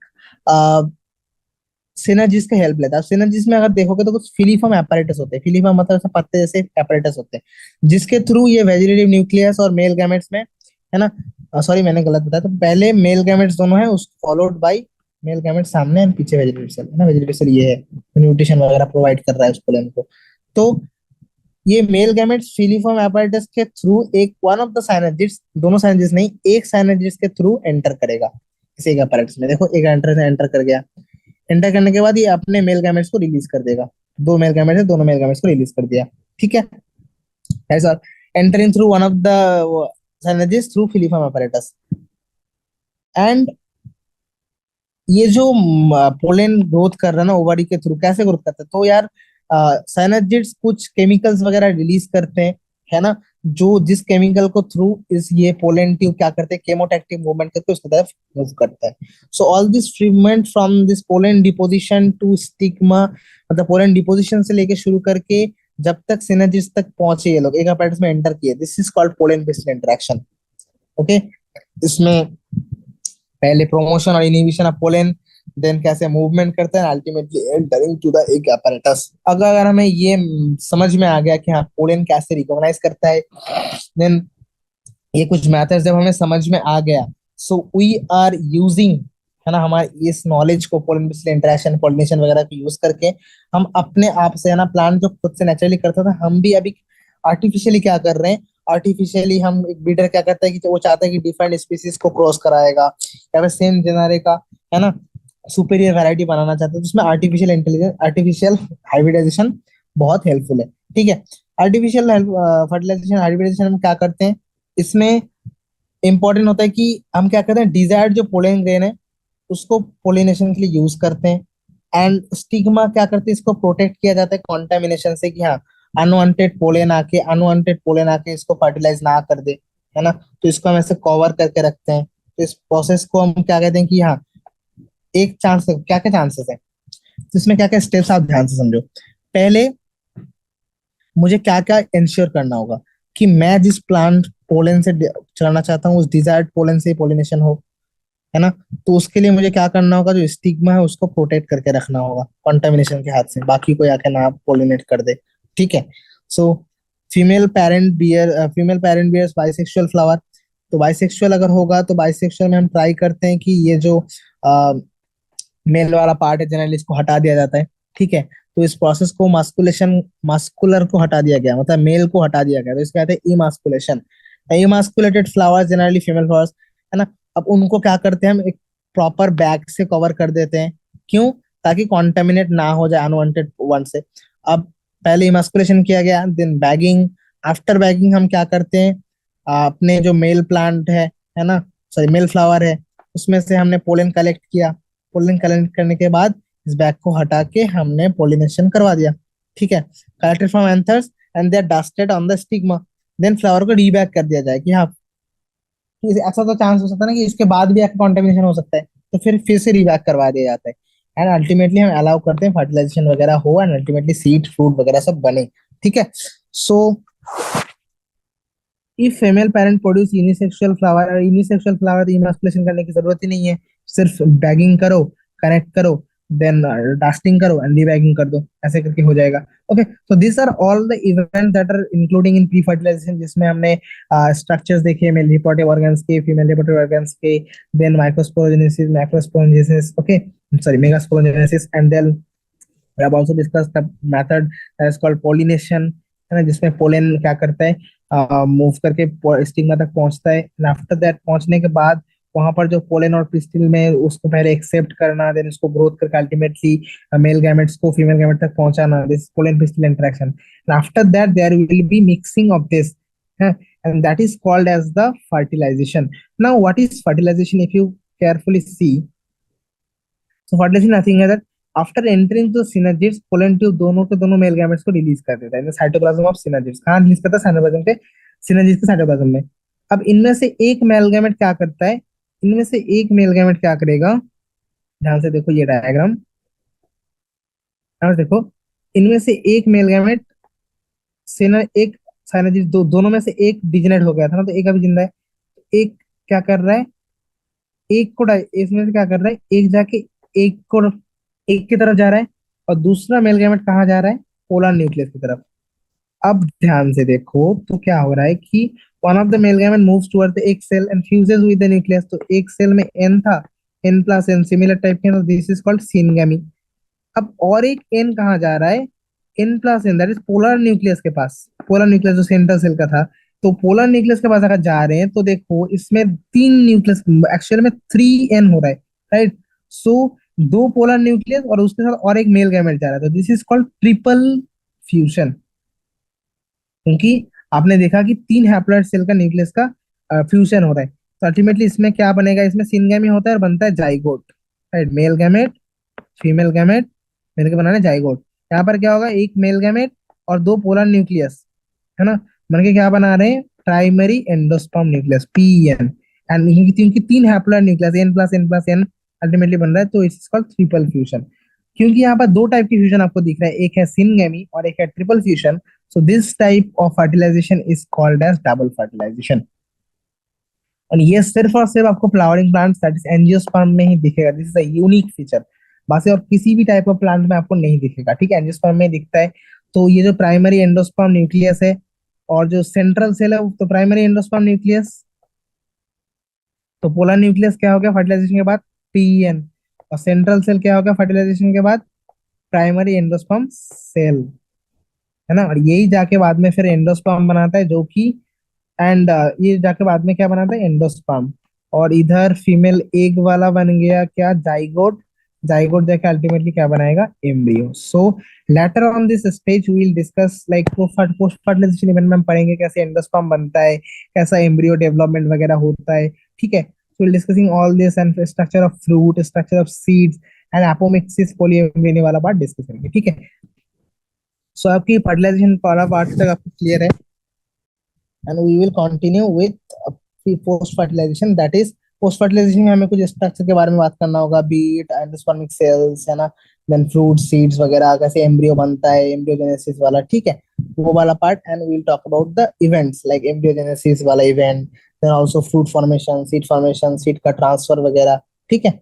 सिनर्जिस का हेल्प लेता है। सिनर्जिस में अगर देखोगे तो कुछ फिलीफॉर्म apparatus होते हैं, फिलीफॉर्म मतलब ऐसे पत्ते जैसे apparatus होते हैं, जिसके थ्रू ये वेजिटेटिव न्यूक्लियस और मेल गैमेट्स में, है ना, सॉरी मैंने गलत बताया, तो पहले मेल गैमेट्स दोनों है, उस फॉलोड बाय मेल गैमेट्स सामने और पीछे वेजिटेटिव सेल, है ना, वेजिटेटिव सेल ये है, न्यूट्रिशन वगैरह प्रोवाइड कर रहा है उस पोलन को। तो ये मेल गैमेट्स फिलीफॉर्म apparatus के थ्रू एक वन ऑफ द साइनर्जिड्स, दोनों साइनर्जिड्स नहीं, एक साइनर्जिड्स के थ्रू एंटर करेगा किसी एक apparatus में। देखो एक एंटर कर गया, एंटर करने के बाद ये अपने मेल गैमेट्स को रिलीज कर देगा, दो मेल गैमेट्स है, दोनों मेल गैमेट्स को रिलीज कर दिया, ठीक है। ऐसा entering through one of the साइनर्जिड्स through filiform apparatus। And ये जो पोलन ग्रोथ कर रहा है ना ओवरी के थ्रू, कैसे ग्रोथ करता है, तो यार साइनर्जिड्स कुछ केमिकल्स वगैरह रिलीज करते हैं, है ना, जो जिस केमिकल को थ्रू इस ये पोलन ट्यूब क्या करते हैं, केमोटैक्टिक मूवमेंट करके उसकी तरफ मूव करता है। So all this movement from this pollen deposition to stigma, मतलब पोलन डिपोजिशन से लेके शुरू करके जब तक सिनर्जिड्स तक पहुंचे ये लोग एक apparatus में एंटर किए, this is called pollen based interaction, okay. इसमें पहले प्रोमोशन और इनहिबिशन ऑफ पोलन, देन कैसे मूवमेंट करते हैं, अल्टीमेटली एंटरिंग टू द एक apparatus। अगर हमें ये समझ में आ गया कि हाँ पोलन कैसे रिकॉग्नाइज करता है, देन ये कुछ मेथड्स जब हमें समझ में आ गया, सो वी आर यूजिंग, है ना, हमारे इस नॉलेज को पोलन बेस्ड इंटरेक्शन पॉलिनेशन वगैरह को यूज करके हम अपने आप से, है ना, प्लांट जो खुद से नेचुरली करता था, हम भी अभी आर्टिफिशियली क्या कर रहे हैं, आर्टिफिशियली हम, एक ब्रीडर क्या करता है कि वो चाहता है कि डिफरेंट स्पीसीज को क्रॉस कराएगा या फिर सेम जेनरे का, है ना, सुपीरियर वैरायटी बनाना चाहते हैं, तो उसमें आर्टिफिशियल इंटेलिजेंस, आर्टिफिशियल हाइब्रिडाइजेशन बहुत हेल्पफुल है, ठीक है। आर्टिफिशियल फर्टिलाइजेशन हाइब्रिडाइजेशन हम क्या करते हैं, इसमें इंपॉर्टेंट होता है कि हम क्या करते हैं, डिजायर्ड जो पोलन ग्रेन है उसको पोलिनेशन के लिए यूज करते हैं, एंड स्टिग्मा क्या करते हैं, इसको प्रोटेक्ट किया जाता है कॉन्टामिनेशन से, कि हाँ अनवांटेड पोलन आके इसको फर्टिलाइज ना कर दे, है ना। तो इसको हम ऐसे कवर करके रखते हैं, तो इस प्रोसेस को हम क्या कहते हैं कि हाँ, एक चांस, क्या क्या चांसेस है, तो इसमें क्या क्या स्टेप्स आप ध्यान से समझो। पहले मुझे क्या क्या इंश्योर करना होगा कि मैं जिस प्लांट पोलन से चलाना चाहता हूँ उस डिजायर्ड पोलन से पोलिनेशन हो, है ना। तो उसके लिए मुझे क्या करना होगा, जो स्टिग्मा है उसको प्रोटेक्ट करके रखना होगा कंटामिनेशन के हाथ से, बाकी कोई आके ना पोलिनेट कर दे, ठीक है। So female parent bears bisexual flower, तो बाइसेक्सुअल अगर होगा तो बाइसेक्सुअल में हम ट्राई करते हैं कि ये जो मेल वाला पार्ट है जनरली इसको हटा दिया जाता है, ठीक है। तो इस प्रोसेस को मास्कुलेशन, मास्कुलर को हटा दिया गया, मतलब मेल को हटा दिया गया, तो इसको कहते हैं emasculation. Emasculated flowers generally female flowers, है ना। अब उनको क्या करते हैं हम, एक प्रॉपर बैग से कवर कर देते हैं, क्यों, ताकि कॉन्टेमिनेट ना हो जाए अनवांटेड वन से। अब पहले इमास्कुलेशन किया गया, देन बैगिंग। आफ्टर बैगिंग हम क्या करते हैं, अपने जो मेल प्लांट है ना, सॉरी मेल फ्लावर है, उसमें से हमने पोलन कलेक्ट किया, पोलन कलेक्ट करने के बाद इस बैग को हटा के हमने पोलिनेशन करवा दिया, ठीक है। Collected from anthers and they are dusted on the stigma, then flower को रीबैग कर दिया जाए, कि हाँ, ऐसा तो चांस हो सकता है ना कि इसके बाद भी कॉन्टेमिनेशन हो सकता है, तो फिर से रीबैक करवा दिया जाता है, एंड अल्टीमेटली हम अलाउ करते हैं फर्टिलाइजेशन वगैरह हो, एंड अल्टीमेटली सीड फ्रूट वगैरह सब बने, ठीक है। So if female parent produce unisexual flower, और यूनिसेक्सुअल फ्लावर इमस्कुलेशन करने की जरूरत ही नहीं है, सिर्फ बैगिंग करो, कनेक्ट करो, देन डास्टिंग करो एंड डीबैगिंग कर दो, ऐसे करके हो जाएगा। Okay, so this are all the event that are including in pre fertilization, जिसमें हमने स्ट्रक्चर्स देखे मेल रिप्रोडक्टिव ऑर्गन्स के, फीमेल रिप्रोडक्टिव ऑर्गन्स के, then microsporogenesis, macrosporogenesis, okay, sorry megasporogenesis, and then we have also discussed the method that is called pollination, है ना, जिसमें pollen क्या करता है, मूव करके स्टिग्मा तक पहुंचता है, आफ्टर दैट पहुंचने के बाद वहां पर जो पोलन और पिस्टिल में उसको पहले एक्सेप्ट करना, देन उसको ग्रोथ करके अल्टीमेटली मेल गैमेट्स को फीमेल गैमेट तक पहुंचाना, this pollen pistil interaction, after that there will be mixing of this, and that is called as the fertilization. Now what is fertilization? If you carefully see, so fertilization nothing है that after entering to synergids, pollen tube दोनों के दोनों mail gametes को release कर देता है cytoplasm of synergids. कहाँ release करता है? साइटोप्लाज्म के, सिनर्जिड्स के साइटोप्लाज्म में। अब इनमें से एक मेल गैमेट क्या करता है, इनमें से एक मेल गैमेट क्या करेगा, ध्यान से देखो ये डायग्राम, ध्यान से देखो, इनमें से एक मेल गैमेट से ना एक सिनर्जिड, दोनों में से एक डिजनेट हो गया था ना, तो एक अभी जिंदा है, एक क्या कर रहा है, एक को इसमें से क्या कर रहा है, एक जाके एक को एक की तरफ जा रहा है, और दूसरा मेल गैमेट कहाँ जा रहा है, पोलर न्यूक्लियस की तरफ। अब ध्यान से देखो तो क्या हो रहा है कि one of the male gamete moves toward the एक cell and fuses with the nucleus, तो एक सेल में एन था, N plus N similar type के, तो दिस इज कॉल्ड सिनगैमी। अब और एक एन कहाँ जा रहा है, N plus N, that is polar nucleus के पास, पोलर न्यूक्लियस जो सेंट्रल सेल का था, तो पोलर न्यूक्लियस के पास अगर जा रहे हैं तो देखो इसमें तीन न्यूक्लियस, एक्चुअल में 3n हो रहा है, राइट। सो दो पोलर न्यूक्लियस और उसके साथ और एक मेल गैमेट जा रहा है, तो this is called triple fusion, क्योंकि आपने देखा कि तीन हैप्लॉइड सेल का न्यूक्लियस का फ्यूजन हो रहा है, तो अल्टीमेटली इसमें क्या बनेगा, इसमें सिनगैमी होता है और बनता है zygote, right, male gamete, female gamete मिलकर बनाने जाइगोट। यहाँ पर क्या होगा, एक मेल गैमेट और दो पोलर न्यूक्लियस, है ना, बनके क्या बना रहे हैं, primary endosperm nucleus, PN, and क्योंकि तीन हैप्लॉइड न्यूक्लियस, एन अल्टीमेटली बन रहा है, तो इट्स कॉल्ड ट्रिपल फ्यूजन। क्योंकि यहाँ पर दो टाइप की फ्यूजन आपको दिख रहा है, एक है सिनगैमी और एक है triple fusion, so this type of fertilization is called as double fertilization. और ये सिर्फ और सिर्फ आपको flowering plants that is angiosperm में ही दिखेगा, this is a unique feature, बाकी और किसी भी टाइप ऑफ प्लांट में आपको नहीं दिखेगा, ठीक है, एंजियोस्पर्म में दिखता है। तो ये जो प्राइमरी एंडोस्पर्म न्यूक्लियस है और जो सेंट्रल सेल है, तो प्राइमरी एंडोस्पर्म न्यूक्लियस, तो पोलर न्यूक्लियस क्या हो गया फर्टिलाइजेशन के बाद, पीएन, और सेंट्रल सेल क्या हो गया फर्टिलाइजेशन के बाद, प्राइमरी एंडोस्पर्म सेल, है ना, और यही जाके बाद में फिर एंडोस्पर्म बनाता है, जो कि एंड ये जाके बाद में क्या बनाता है, एंडोस्पर्म, और इधर फीमेल एग वाला बन गया क्या, जाइगोट, जाइगोट जाके अल्टीमेटली क्या बनाएगा, embryo. So later on this stage we will discuss like post fertilization event में हम पढ़ेंगे कैसे एंडोस्पर्म बनता है, कैसा एम्ब्रियो डेवलपमेंट वगैरह होता है, ठीक है। So will discussing all this and structure of fruit, structure of seeds and apomixis polyembryo वाला पार्ट डिस्कस करेंगे, ठीक है। सो आपकी फर्टिलाइजेशन वाला पार्ट तक आपको क्लियर है, and we will continue with post fertilization, that is post fertilization में हमें कुछ स्ट्रक्चर के बारे में बात करना होगा, बीट एंडोस्पर्मिक सेल्स, है ना, देन फ्रूट सीड्स वगैरह, कैसे एम्ब्रियो बनता है, एम्ब्रियोजेनेसिस वाला, ठीक है, वो वाला part, and we will talk about the events like embryogenesis वाला event, then also fruit formation, seed का ट्रांसफर वगैरह, ठीक है।